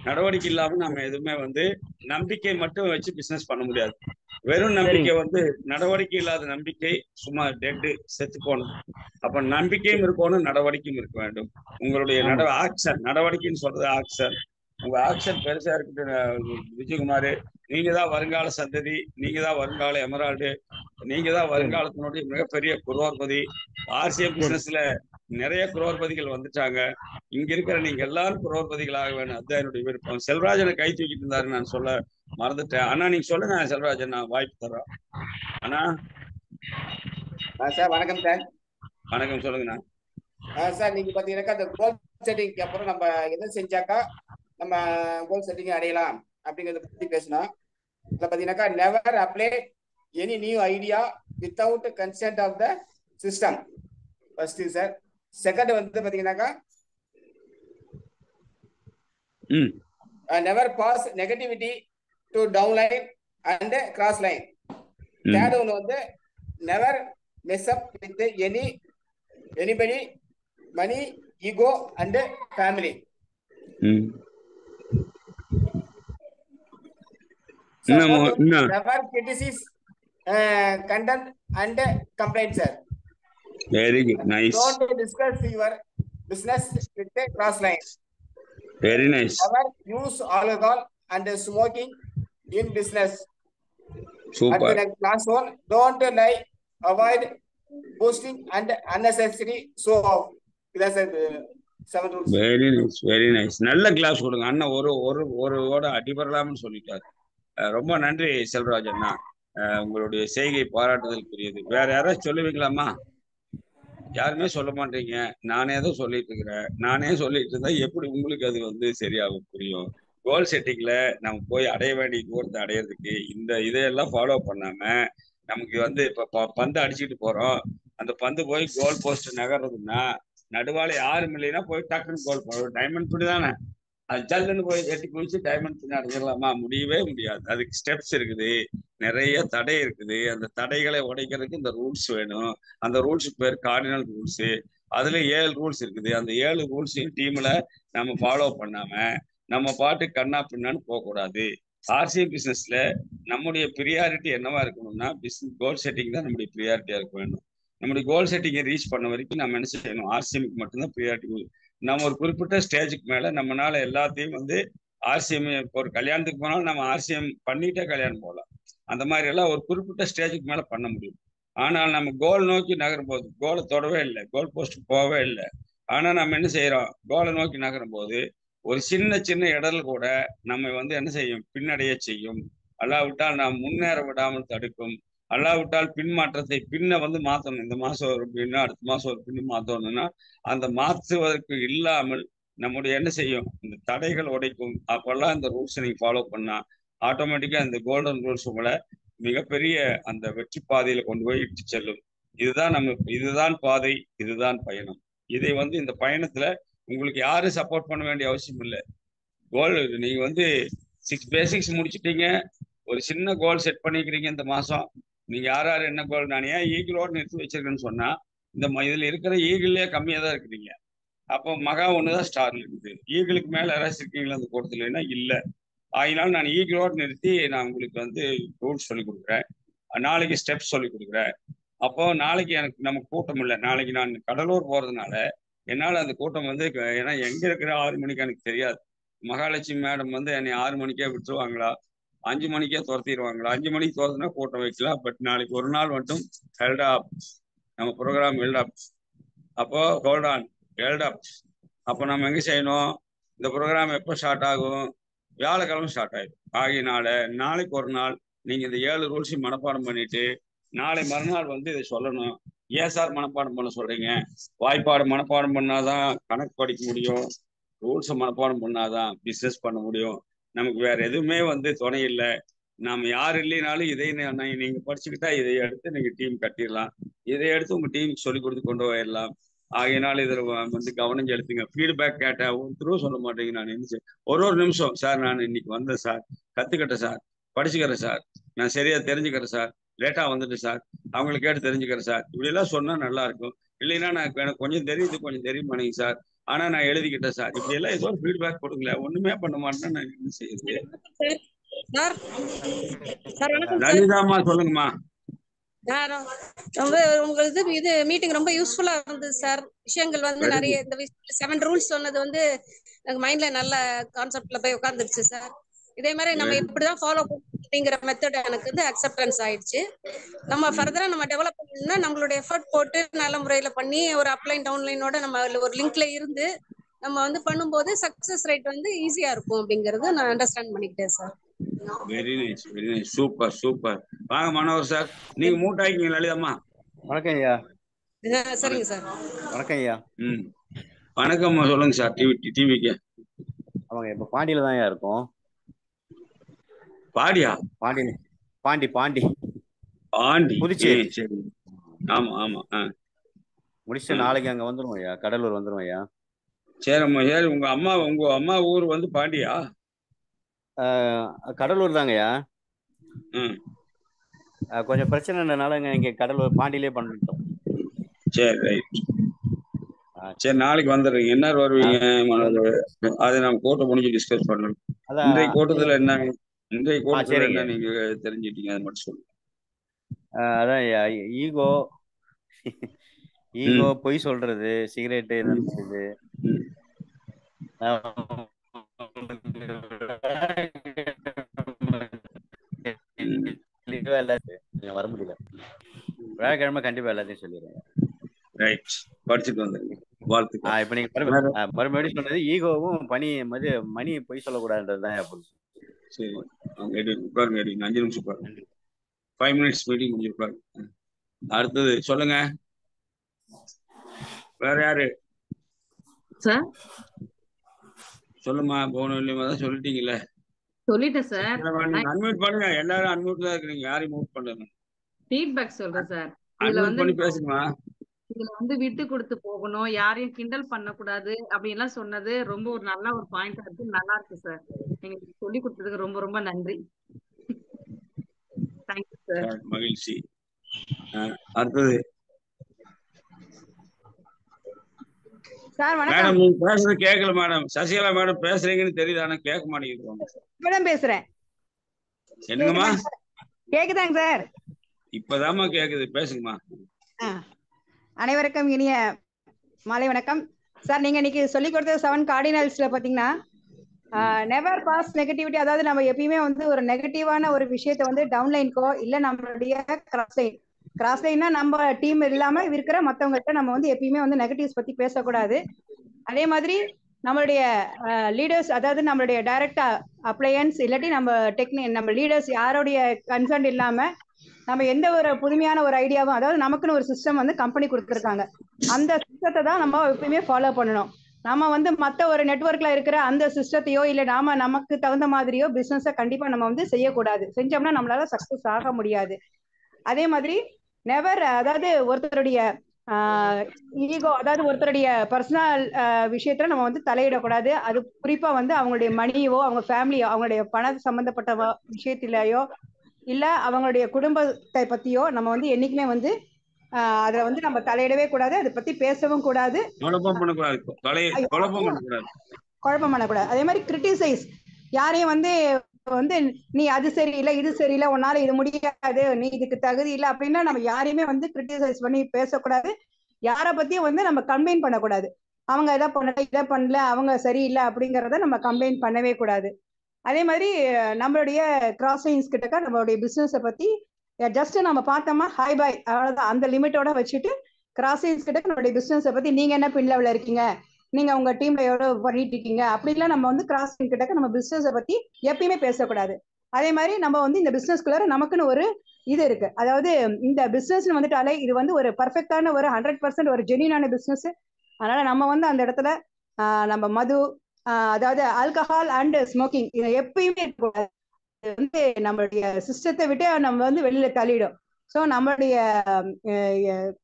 நடவடிக்கை இல்லாம நம்ம எதுவுமே வந்து நம்பிக்கை மட்டும் வச்சு பிசினஸ் பண்ண முடியாது. வெறும் நம்பிக்கை வந்து நடவடிக்கை இல்லாத நம்பிக்கை சும்மா டெட்டு செத்து போனது. அப்ப நம்பிக்கையும் இருக்கணும், நடவடிக்கையும் இருக்க வேண்டும். உங்களுடைய ஆக்ஷன், நடவடிக்கைன்னு சொல்றது ஆக்ஷன். உங்க ஆக்ஷன் பெருசா இருக்கட்டும் விஜயகுமார். நீங்க தான் வருங்கால சந்ததி, நீங்க தான் வருங்கால எமரால்டு, நீங்க தான் வருங்காலத்தினுடைய மிகப்பெரிய குரோர்பதி. ஆர்சிஎம் பிசினஸ்ல நிறைய குரோர்பதிகள் வந்துட்டாங்க. இங்க இருக்கிற நீங்க எல்லாரும் குரோர்பதிகளாக வேணும். அதுதான் என்னுடைய விருப்பம். செல்வராஜனை கை தூக்கிட்டு இருந்தாரு, நான் சொல்ல மறந்துட்டேன். ஆனா நீங்க சொல்லுங்க செல்வராஜன், நான் வாய்ப்பு தர்றேன். அண்ணா சார் வணக்கம் சார். வணக்கம், சொல்லுங்கண்ணா. சார் நீங்க பாத்தீங்கன்னாக்கா அந்த கோல் செட்டிங்க்கு அப்புறம் நம்ம எதை செஞ்சாக்கா நம்ம கோல் செட்டிங் அடையலாம் அப்படிங்கிறத பத்தி பேசணும். இதுல பாத்தீங்கன்னாக்கா never apply any new idea without consent of the system first sir. Second வந்து பாத்தீங்கன்னாக்கா never pass negativity to down line and cross line. Third ஒன்று வந்து never mess up with anybody, money, ego and family. Never criticize, contempt and complaint, sir. Very good, nice. Don't discuss your business with a cross line. Very nice. Never use alcohol and smoking in business. Super. At the last one, don't lie, avoid boosting and unnecessary show off. That's seven rules. Very nice, very nice. நல்ல கிளாஸ் கொடுங்க அண்ணன். ஒரு அடிபடலாம்னு சொல்லிட்டாரு. ரொம்ப நன்றி செல்வராஜ் அண்ணா. உங்களுடைய செய்கை பாராட்டுதலுக்குரியது. வேற யாராவது சொல்லுவீங்களாமா? யாருமே சொல்ல மாட்டீங்க. நானே தான் சொல்லிட்டு இருக்கிறேன். நானே சொல்லிட்டு இருந்தா எப்படி உங்களுக்கு அது வந்து சரியாகும், புரியும்? கோல் செட்டிங்ல நம்ம போய் அடைய வேண்டிய தூரத்தை அடையிறதுக்கு இதையெல்லாம் ஃபாலோ பண்ணாம நமக்கு வந்து இப்ப பந்து அடிச்சுட்டு போறோம். அந்த பந்து போய் கோல் போஸ்ட் நகர்றதுன்னா நடுவால யாரும் இல்லைன்னா போய் டக்குன்னு கோல் போடுறோம். டைமண்ட் பிடி தானே, அது ஜல்லுன்னு போய் எட்டி குளிச்சு டைமண்ட் பிடி அடைஞ்சிடலாமா? முடியவே முடியாது. அதுக்கு ஸ்டெப்ஸ் இருக்குது, நிறைய தடை இருக்குது. அந்த தடைகளை உடைக்கிறதுக்கு இந்த ரூல்ஸ் வேணும். அந்த ரூல்ஸுக்கு பேர் கார்டினல் ரூல்ஸ். அதுல 7 ரூல்ஸ் இருக்குது. அந்த 7 ரூல்ஸையும் டீம்ல நம்ம ஃபாலோ பண்ணாம நம்ம பாட்டு கண்ணா பின்னான்னு போகக்கூடாது. ஆர்சிஎம் பிசினஸ்ல நம்முடைய ப்ரியாரிட்டி என்னவா இருக்கணும்னா பிசினஸ் கோல் செட்டிங் தான் நம்முடைய ப்ரியாரிட்டியா இருக்க வேண்டும். நம்முடைய கோல் செட்டிங்கை ரீச் பண்ண வரைக்கும் நம்ம என்ன செய்யணும்? ஆர்சிஎம்க்கு மட்டும்தான் ப்ரியாரிட்டி. நம்ம ஒரு குறிப்பிட்ட ஸ்டேஜுக்கு மேல நம்மளால எல்லாத்தையும் வந்து ஆர்சிஎம், ஒரு கல்யாணத்துக்கு போனாலும் நம்ம ஆர்சிஎம் பண்ணிட்டே கல்யாணம் போகலாம். அந்த மாதிரி எல்லாம் ஒரு குறிப்பிட்ட ஸ்டேஜுக்கு மேல பண்ண முடியும். ஆனால் நம்ம கோல் நோக்கி நகரும் போது கோலை தொடவே இல்லை, கோல் போஸ்ட் போகவே இல்லை. ஆனா நம்ம என்ன செய்யறோம்? கோலை நோக்கி நகரும் போது ஒரு சின்ன இடல் கூட நம்ம வந்து என்ன செய்யும்? பின்னடைய செய்யும். அல்லாவிட்டால் நாம் முன்னேற விடாமல் தடுக்கும். அல்லாவிட்டால் பின்மாற்றத்தை பின்ன வந்து மாற்றணும். இந்த மாசம் ஒரு பின்னு, அடுத்த மாசம் ஒரு பின்னு மாற்றணும்னா அந்த மாற்றுவதற்கு இல்லாமல் நம்முடைய என்ன செய்யும்? இந்த தடைகள் உடைக்கும். அப்பெல்லாம் இந்த ரூல்ஸை நீங்க ஃபாலோ பண்ணா ஆட்டோமேட்டிக்கா இந்த கோல்டன் ரூல்ஸ் உங்களை மிகப்பெரிய அந்த வெற்றி பாதையில கொண்டு போய் இட்டு செல்லும். இதுதான் பாதை, இதுதான் பயணம். இதை வந்து இந்த பயணத்துல உங்களுக்கு யாரும் சப்போர்ட் பண்ண வேண்டிய அவசியம் இல்லை. கோல் நீங்க வந்து 6 பேசிக்ஸ் முடிச்சுட்டீங்க, ஒரு சின்ன கோல் செட் பண்ணிக்கிறீங்க இந்த மாசம். நீங்க யார் என்ன கோல்? நான் ஏன் ஈகிளோடு நிறுத்தி வச்சிருக்கேன்னு சொன்னா இதுல இருக்கிற ஈகிள்லயே கம்மியா தான் இருக்கிறீங்க. அப்போ மகா ஒண்ணுதான் ஸ்டார்ல இருக்குது. ஈகிளுக்கு மேல யாராச்சும் இருக்கீங்களா அந்த கூட்டத்துலன்னா இல்ல. ஆகினாலும் நான் ஈகிளோடு நிறுத்தி நான் உங்களுக்கு வந்து ரூல்ஸ் சொல்லி கொடுக்குறேன், நாளைக்கு ஸ்டெப்ஸ் சொல்லி கொடுக்குறேன். அப்போ நாளைக்கு எனக்கு நம்ம கூட்டம் இல்லை. நாளைக்கு நான் கடலூர் போறதுனால என்னால் அந்த கூட்டம் வந்து, ஏன்னா எங்க இருக்கிற 6 மணிக்கு எனக்கு தெரியாது. மகாலட்சுமி மேடம் வந்து என்னை 6 மணிக்கே விட்டுருவாங்களா, 5 மணிக்கே துரத்திடுவாங்களா? 5 மணிக்கு துரத்துனா கூட்டம் வைக்கலாம். பட் நாளைக்கு ஒரு நாள் மட்டும் ஹெல்டாப், நம்ம ப்ரோக்ராம் ஹெல்டாப். அப்போ ஹோல்டான் ஹெல்டாப். அப்போ நம்ம எங்க செய்யணும்? இந்த ப்ரோக்ராம் எப்போ ஸ்டார்ட் ஆகும்? வியாழக்கிழமை ஸ்டார்ட் ஆயிடும். ஆகினால நாளைக்கு ஒரு நாள் நீங்க இந்த 7 ரூல்ஸையும் மனப்பாடம் பண்ணிட்டு நாளை மறுநாள் வந்து இதை சொல்லணும். ஏன் சார் மனப்பாடம் பண்ண சொல்றீங்க? வாய்ப்பாடு மனப்பாடம் பண்ணாதான் கணக்கு படிக்க முடியும். ரூல்ஸை மனப்பாடம் பண்ணாதான் பிசினஸ் பண்ண முடியும். நமக்கு வேற எதுவுமே வந்து துணை இல்லை. நாம யார் இல்லைனாலும் இதை நீங்க படிச்சுக்கிட்டா இதை எடுத்து நீங்க டீம் கட்டிடலாம். இதை எடுத்து உங்க டீமுக்கு சொல்லி கொடுத்து கொண்டு போயிடலாம். ஆகையினால இதுல வந்து கவனம் செலுத்துங்க. ஃபீட்பேக் கேட்டா ஒருத்தரும் சொல்ல மாட்டேங்க. நான் நினைச்சேன் ஒரு நிமிஷம் சார், நான் இன்னைக்கு வந்தேன் சார், கத்துக்கிட்டேன் சார், படிச்சுக்கிறேன் சார், நான் சரியா தெரிஞ்சுக்கிறேன் சார், லேட்டா வந்துட்டு சார், அவங்களை கேட்டு தெரிஞ்சுக்கிறேன் சார். இப்படி எல்லாம் சொன்னா நல்லா இருக்கும். இல்லைன்னா எனக்கு கொஞ்சம் தெரியுது கொஞ்சம் தெரியுமானீங்க சார், ஆனா நான் எழுதிக்கிட்டேன் சார். இப்படி எல்லாம் ஏதோ ஒரு ஃபீட்பேக் கொடுங்களேன். ஒண்ணுமே பண்ண மாட்டேன்னா நான் என்ன செய்யுது? சார் சார் வணக்கம் சார். லலிதாம்மா சொல்லுங்கம்மா. ரொம்ப உங்களுக்கு இது மீட்டிங் ரொம்ப யூஸ்ஃபுல்லா இருந்தது சார். விஷயங்கள் வந்து வெரி நிறைய குட். இந்த 7 ரூல்ஸ் சொன்னது வந்து எனக்கு மைண்ட்ல நல்ல கான்செப்ட்ல போய் உட்கார்ந்துருச்சு சார். இதே மாதிரி நம்ம வெரி இப்படிதான் ஃபாலோ அப்படிங்கிற மெத்தட் எனக்கு வந்து அக்செப்டன்ஸ் ஆயிடுச்சு. நம்ம ஃபர்தரா நம்ம டெவலப் பண்ணணும்னா நம்மளோட எஃபர்ட் போட்டு நல்ல முறையில பண்ணி ஒரு அப்லைன் டவுன்லைனோட நம்ம ஒரு லிங்க்ல இருந்து நம்ம வந்து பண்ணும்போது சக்சஸ் ரேட் வந்து ஈஸியா இருக்கும் அப்படிங்கறது நான் அண்டர்ஸ்டாண்ட் பண்ணிக்கிட்டேன் sir. Very nice, very nice, super super. வாங்க மனோகர் சார், நீங்க மூட் ஆகிக்கீங்க. லலிதாம்மா வணக்கம் ஐயா. சரிங்க சார். வணக்கம் ஐயா. வணக்கம்மா, சொல்லுங்க சார். டிவிக்கு ஆமாங்க, இப்ப பாண்டியில தான் ஐயா இருக்கோம். பாண்டியா? பாண்டி பாண்டி பாண்டி பாண்டி, புதுச்சேரி. சரி. ஆமா ஆமா. முடிச்சுட்டு நாளைக்கு அங்க வந்துருவோம் ஐயா, கடலூர் வந்துருவோம் ஐயா. சரிம்மா, சரி. உங்க அம்மா ஊர் வந்து பாண்டியா? கடலூர் தாங்கய்யா. கொஞ்சம் பிரச்சனைனால இங்க கடலூர் பாண்டியிலே பண்ணிட்டோம். சரி, ரைட். சரி, நாளைக்கு வந்துடுறீங்க. என்ன வருவீங்க? அதை நம்ம கூட்டம் முடிஞ்சு டிஸ்கஸ் பண்ணணும். இன்றைய கூட்டத்துல என்ன நீங்க தெரிஞ்சுட்டீங்க, அதை மட்டும் சொல்லுங்க. அதான் ஈகோ பொய் சொல்றது, சிகரெட்டு இது வர முடியல. வியாழக்கிழமை கண்டிப்பா எல்லாத்தையும் சொல்லிடுறேன். ரைட், படிச்சுட்டு வந்துருங்க. வாழ்த்துக்கள். இப்ப நீங்க மறுபடியும் சொன்னது ஈகோவும் மணி பொய் சொல்லக்கூடாதுன்றதுதான். சரி, உட்காருங்க. 5 நிமிஷம் உட்காருங்க. 5 minutes மீட்டிங் முடிஞ்சு உட்காருங்க. அடுத்தது சொல்லுங்க. வேற யாரு சார்? சொல்லுமா. போன சொல்லிட்டீங்கல்ல? சொல்லிட்டேன் சார். அன்மியூட் பண்ணுங்க. எல்லாரும் அன்மியூட் தான் இருக்கிறீங்க. யாரையும் மியூட் பண்ணுங்க. ஃபீட்பேக் சொல்றேன் சார். அன்மியூட் பண்ணி பேசுங்கம்மா. இதுல வந்து விட்டு கொடுத்து போகணும், யாரையும் கிண்டல் பண்ணக்கூடாது அப்படின்லாம் சொன்னது ரொம்ப ஒரு நல்ல ஒரு பாயிண்டா இருக்கு. நல்லா இருக்கு சார். நீங்க சொல்லி கொடுத்ததுக்கு ரொம்ப ரொம்ப நன்றி. Thank you sir. மகிழ்ச்சி. அடுத்தது மேடம், நீங்க பேசுறது கேட்கல மேடம். சசிகலா மேடம் பேசுறீங்கன்னு தெரியுது, ஆனா கேட்க மாட்டேங்குது. பேசுறேன். என்னங்கம்மா? கேக்குதாங்க சார்? இப்பதாம்மா கேக்குது, பேசுங்கம்மா. அனைவருக்கும் இனிய மாலை வணக்கம் சார். நீங்க இன்னைக்கு சொல்லி கொடுத்த 7 கார்டினல்ஸ்ல பாத்தீங்கன்னா நெவர் பாஸ் நெகட்டிவிட்டி. அதாவது நம்ம எப்பயுமே வந்து ஒரு நெகட்டிவான ஒரு விஷயத்த வந்து டவுன்லைன்கோ இல்ல நம்மளுடைய கிராஸ் லைன்னா நம்ம டீம் இல்லாம இருக்கிற மத்தவங்ககிட்ட நம்ம வந்து எப்பயுமே வந்து நெகட்டிவ்ஸ் பத்தி பேசக்கூடாது. அதே மாதிரி நம்மளுடைய லீடர்ஸ், அதாவது நம்மளுடைய டைரக்ட் அப்ளையன்ஸ் இல்லாட்டி நம்ம லீடர்ஸ் யாருடைய கன்சர்ன் இல்லாம நம்ம எந்த ஒரு புதுமையான ஒரு ஐடியாவும், அதாவது நமக்குன்னு ஒரு சிஸ்டம் வந்து கம்பெனி கொடுத்துருக்காங்க, அந்த சிஸ்டத்தை தான் நம்ம எப்பயுமே ஃபாலோ பண்ணணும். நம்ம வந்து மற்ற ஒரு நெட்வொர்க்ல இருக்கிற அந்த சிஸ்டத்தையோ இல்ல நமக்கு தகுந்த மாதிரியோ பிசினஸை கண்டிப்பா நம்ம வந்து செய்யக்கூடாது. செஞ்சோம்னா நம்மளால சக்சஸ் ஆக முடியாது. அதே மாதிரி நெவர், அதாவது ஒருத்தருடைய ஈகோ, அதாவது ஒருத்தருடைய பர்சனல் விஷயத்துல நம்ம வந்து தலையிடக்கூடாது. அது குறிப்பா வந்து அவங்களுடைய மணியோ அவங்க ஃபேமிலியோ அவங்களுடைய பண சம்பந்தப்பட்ட விஷயத்திலேயோ இல்ல அவங்களுடைய குடும்பத்தை பத்தியோ நம்ம வந்து என்னைக்குமே வந்து அதுல வந்து நம்ம தலையிடவே கூடாது. அதை பத்தி பேசவும் கூடாது, குழப்பம் பண்ணக்கூடாது. அதே மாதிரி கிரிட்டிசைஸ், யாரையும் வந்து நீ அது சரியில்லை இது சரியில்லை, உன்னால இது முடியாது, நீ இதுக்கு தகுதி இல்லை அப்படின்னா நம்ம யாரையுமே வந்து கிரிட்டிசைஸ் பண்ணி பேசக்கூடாது. யாரை பத்தியும் வந்து நம்ம கம்ப்ளைண்ட் பண்ணக்கூடாது. அவங்க இதை பண்ணல அவங்க சரியில்லை அப்படிங்கிறத நம்ம கம்ப்ளைண்ட் பண்ணவே கூடாது. அதே மாதிரி நம்மளுடைய கிராஸ் லைன்ஸ் கிட்டக்க நம்மளுடைய பிசினஸை பத்தி ஜஸ்ட் நம்ம பார்த்தோமா ஹாய் பாய் அவ்வளவுதான், அந்த லிமிட்டோட வச்சுட்டு கிராஸ் லைன்ஸ் கிட்ட நம்மளுடைய பிசினஸை பத்தி நீங்க என்ன பின் லெவல்ல இருக்கீங்க, நீங்க உங்க டீம்ல எவ்வளவு பண்ணிட்டு இருக்கீங்க அப்படின்லாம் நம்ம வந்து கிராஸ் லைன் கிட்டக்க நம்ம பிசினஸை பத்தி எப்பயுமே பேசக்கூடாது. அதே மாதிரி நம்ம வந்து இந்த பிசினஸ்குள்ள நமக்குன்னு ஒரு இது இருக்கு. அதாவது இந்த பிசினஸ் வந்துட்டாலே இது வந்து ஒரு பர்ஃபெக்டான ஒரு 100% ஒரு ஜெனியூனான பிசினஸ். அதனால நம்ம வந்து அந்த இடத்துல நம்ம மது, அதாவது ஆல்கஹால் அண்ட் ஸ்மோக்கிங் இது எப்பயுமே இருக்கக்கூடாது. வந்து நம்மளுடைய சிஸ்டத்தை விட்டு நம்ம வந்து வெளியில தள்ளிடும். ஸோ நம்மளுடைய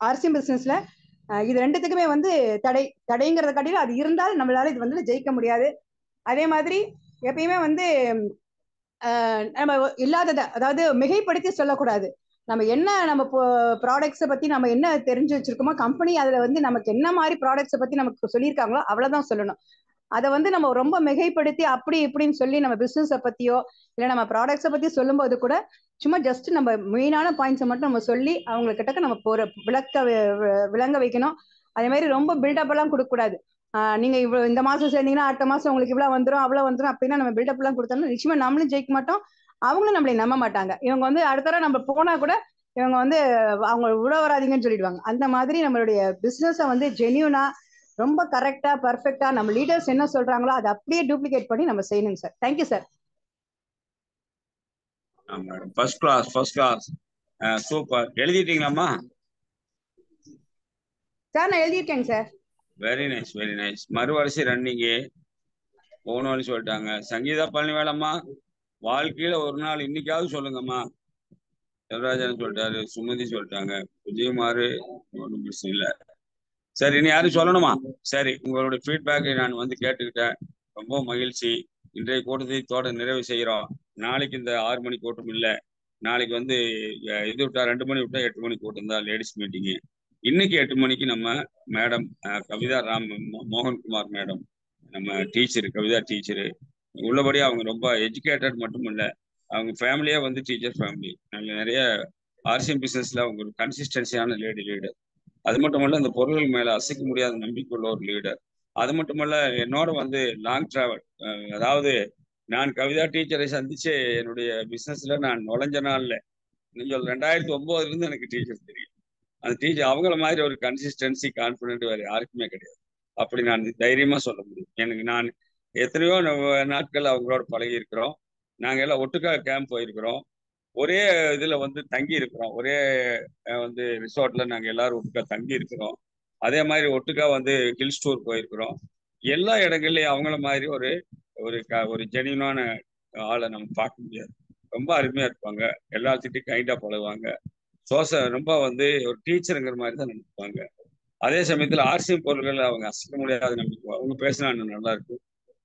ஆர்சிஎம் பிசினஸ்ல இது ரெண்டுத்துக்குமே வந்து தடைங்கிறத காட்டிலும் அது இருந்தால் நம்மளால இது வந்து ஜெயிக்க முடியாது. அதே மாதிரி எப்பயுமே வந்து நம்ம இல்லாததை, அதாவது மிகைப்படுத்தி சொல்லக்கூடாது. நம்ம என்ன நம்ம ப்ராடக்ட்ஸை பத்தி நம்ம என்ன தெரிஞ்சு வச்சிருக்கோமோ கம்பெனி அதுல வந்து நமக்கு என்ன மாதிரி ப்ராடக்ட்ஸை பத்தி நமக்கு சொல்லியிருக்காங்களோ அவ்வளவுதான் சொல்லணும். அதை வந்து நம்ம ரொம்ப மிகைப்படுத்தி அப்படி இப்படின்னு சொல்லி நம்ம பிசினஸை பத்தியோ இல்லை நம்ம ப்ராடக்ட்ஸை பத்தி சொல்லும்போது கூட சும்மா ஜஸ்ட் நம்ம மெயினான பாயிண்ட்ஸை மட்டும் நம்ம சொல்லி அவங்கக்கிட்ட நம்ம விளங்க வைக்கணும். அதே மாதிரி ரொம்ப பில்டப் எல்லாம் கொடுக்க கூடாது. நீங்க இவ்வளவு இந்த மாசம் சேர்ந்தீங்கன்னா அடுத்த மாசம் உங்களுக்கு இவ்வளவு வந்துடும் அவ்வளவு வந்துடும் அப்படின்னா நம்ம பில்டப் எல்லாம் கொடுத்தோம்னா நிச்சயமா நம்மளும் ஜெயிக்க மாட்டோம், அவங்களும் நம்மளை நம்ப மாட்டாங்க. இவங்க வந்து அடுத்த தடவை நம்ம போனா கூட இவங்க வந்து அவங்க விட வராதிங்கன்னு சொல்லிடுவாங்க. அந்த மாதிரி நம்மளுடைய பிசினஸை வந்து ஜென்யூனா ரொம்ப கரெக்டா பர்ஃபெக்டா நம்ம லீடர்ஸ் என்ன சொல்றாங்களோ அதை அப்படியே டூப்ளிகேட் பண்ணி நம்ம செய்யணும் sir. Thank you sir. First class super. எழுதிட்டீங்களாம்மா? சார் நான் எழுதியிருக்கேங்க சார். Very nice. மறுவரிசை ரன்னிங்கு போகணும்னு சொல்லிட்டாங்க. சங்கீதா பழனிவேலம்மா, வாழ்க்கையில ஒரு நாள் இன்னைக்காவது சொல்லுங்கம்மா. செல்வராஜன் சொல்லிட்டாரு, சுமதி சொல்லிட்டாங்க, விஜயகுமாரு ஒன்றும் பிரச்சனை இல்லை. சரி, இனி யாரும் சொல்லணுமா? சரி, உங்களுடைய ஃபீட்பேக்கை நான் வந்து கேட்டுக்கிட்டேன். ரொம்ப மகிழ்ச்சி. இன்றைய கூட்டத்தோட நிறைவு செய்கிறோம். நாளைக்கு இந்த 6 மணி கூட்டம் இல்லை, நாளைக்கு வந்து இது விட்டா 2 மணி விட்டா 8 மணி கூட்டம் தான் லேடிஸ் மீட்டிங்கு. இன்னைக்கு 8 மணிக்கு நம்ம மேடம் கவிதா மோகன்குமார் மேடம், நம்ம டீச்சரு, கவிதா டீச்சரு, உள்ளபடி அவங்க ரொம்ப எஜுகேட்டட் மட்டும் இல்லை, அவங்க ஃபேமிலியே வந்து டீச்சர் ஃபேமிலி. நிறைய ஆர்சிஎம் பிசினஸ்ல அவங்க ஒரு கன்சிஸ்டன்சியான லீடர். அது மட்டுமல்ல இந்த பொருள்கள் மேல அசைக்க முடியாத நம்பிக்கையுள்ள ஒரு லீடர். அது மட்டுமல்ல என்னோட வந்து லாங் டிராவல், அதாவது நான் கவிதா டீச்சரை சந்திச்சு என்னுடைய பிசினஸ்ல நான் நுழைஞ்ச நாள்ல நீங்கள் 2009 இருந்து எனக்கு டீச்சர் தெரியும். அந்த டீச்சர் அவங்கள மாதிரி ஒரு கன்சிஸ்டன்சி கான்ஃபிடென்ட் வேற யாருக்குமே கிடையாது. அப்படி நான் தைரியமா சொல்ல முடியும். எனக்கு நான் எத்தனையோ நாட்கள் அவங்களோட பழகி இருக்கிறோம். நாங்க எல்லாம் ஒட்டுக்கா கேம்ப் போயிருக்கிறோம், ஒரே இதுல வந்து தங்கி இருக்கிறோம், ஒரே வந்து ரிசார்ட்ல நாங்க எல்லாரும் ஒட்டுக்கா தங்கி இருக்கிறோம். அதே மாதிரி ஒட்டுக்கா வந்து ஹில் ஸ்டோர் போயிருக்கிறோம். எல்லா இடங்கள்லயும் அவங்கள மாதிரி ஒரு ஒரு ஜெனியூனான ஆளை நம்ம பார்க்க முடியாது. ரொம்ப அருமையா இருப்பாங்க, எல்லாத்துக்கிட்டையும் கைண்டா பழகுவாங்க, ரொம்ப வந்து ஒரு டீச்சருங்கிற மாதிரி தான் நினைப்பாங்க. அதே சமயத்துல ஆர்சிஎம் பொருள்கள் அவங்க அசைக்க முடியாத நம்பிக்கை. அவங்க பேசினா நல்லா இருக்கும்.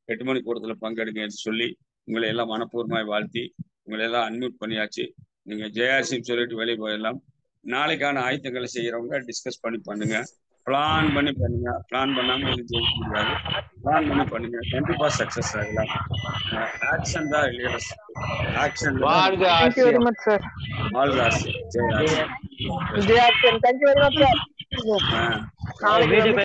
8 மணி கூட்டத்துல பங்கெடுங்கன்னு சொல்லி உங்களை எல்லாம் மனப்பூர்வமாய் வாழ்த்தி உங்களை எல்லாம் அன்மியூட் பண்ணியாச்சு. நீங்க ஜேஆர்சிஎம் சொல்லிட்டு வெளியே போயிடலாம். நாளைக்கான ஆயத்தங்களை செய்யறவங்க டிஸ்கஸ் பண்ணுங்க, பிளான் பண்ணி பண்ணுங்க. பிளான் பண்ணாம எதுவும் ஜெயிக்க முடியாது. பிளான் பண்ணி பண்ணுங்க, கண்டிப்பா சக்சஸ் ஆகலாம். ஆக்ஷன் தான் leaders. Action. Thank you very much, sir. வாழ்க RCM. Thank you very much, sir.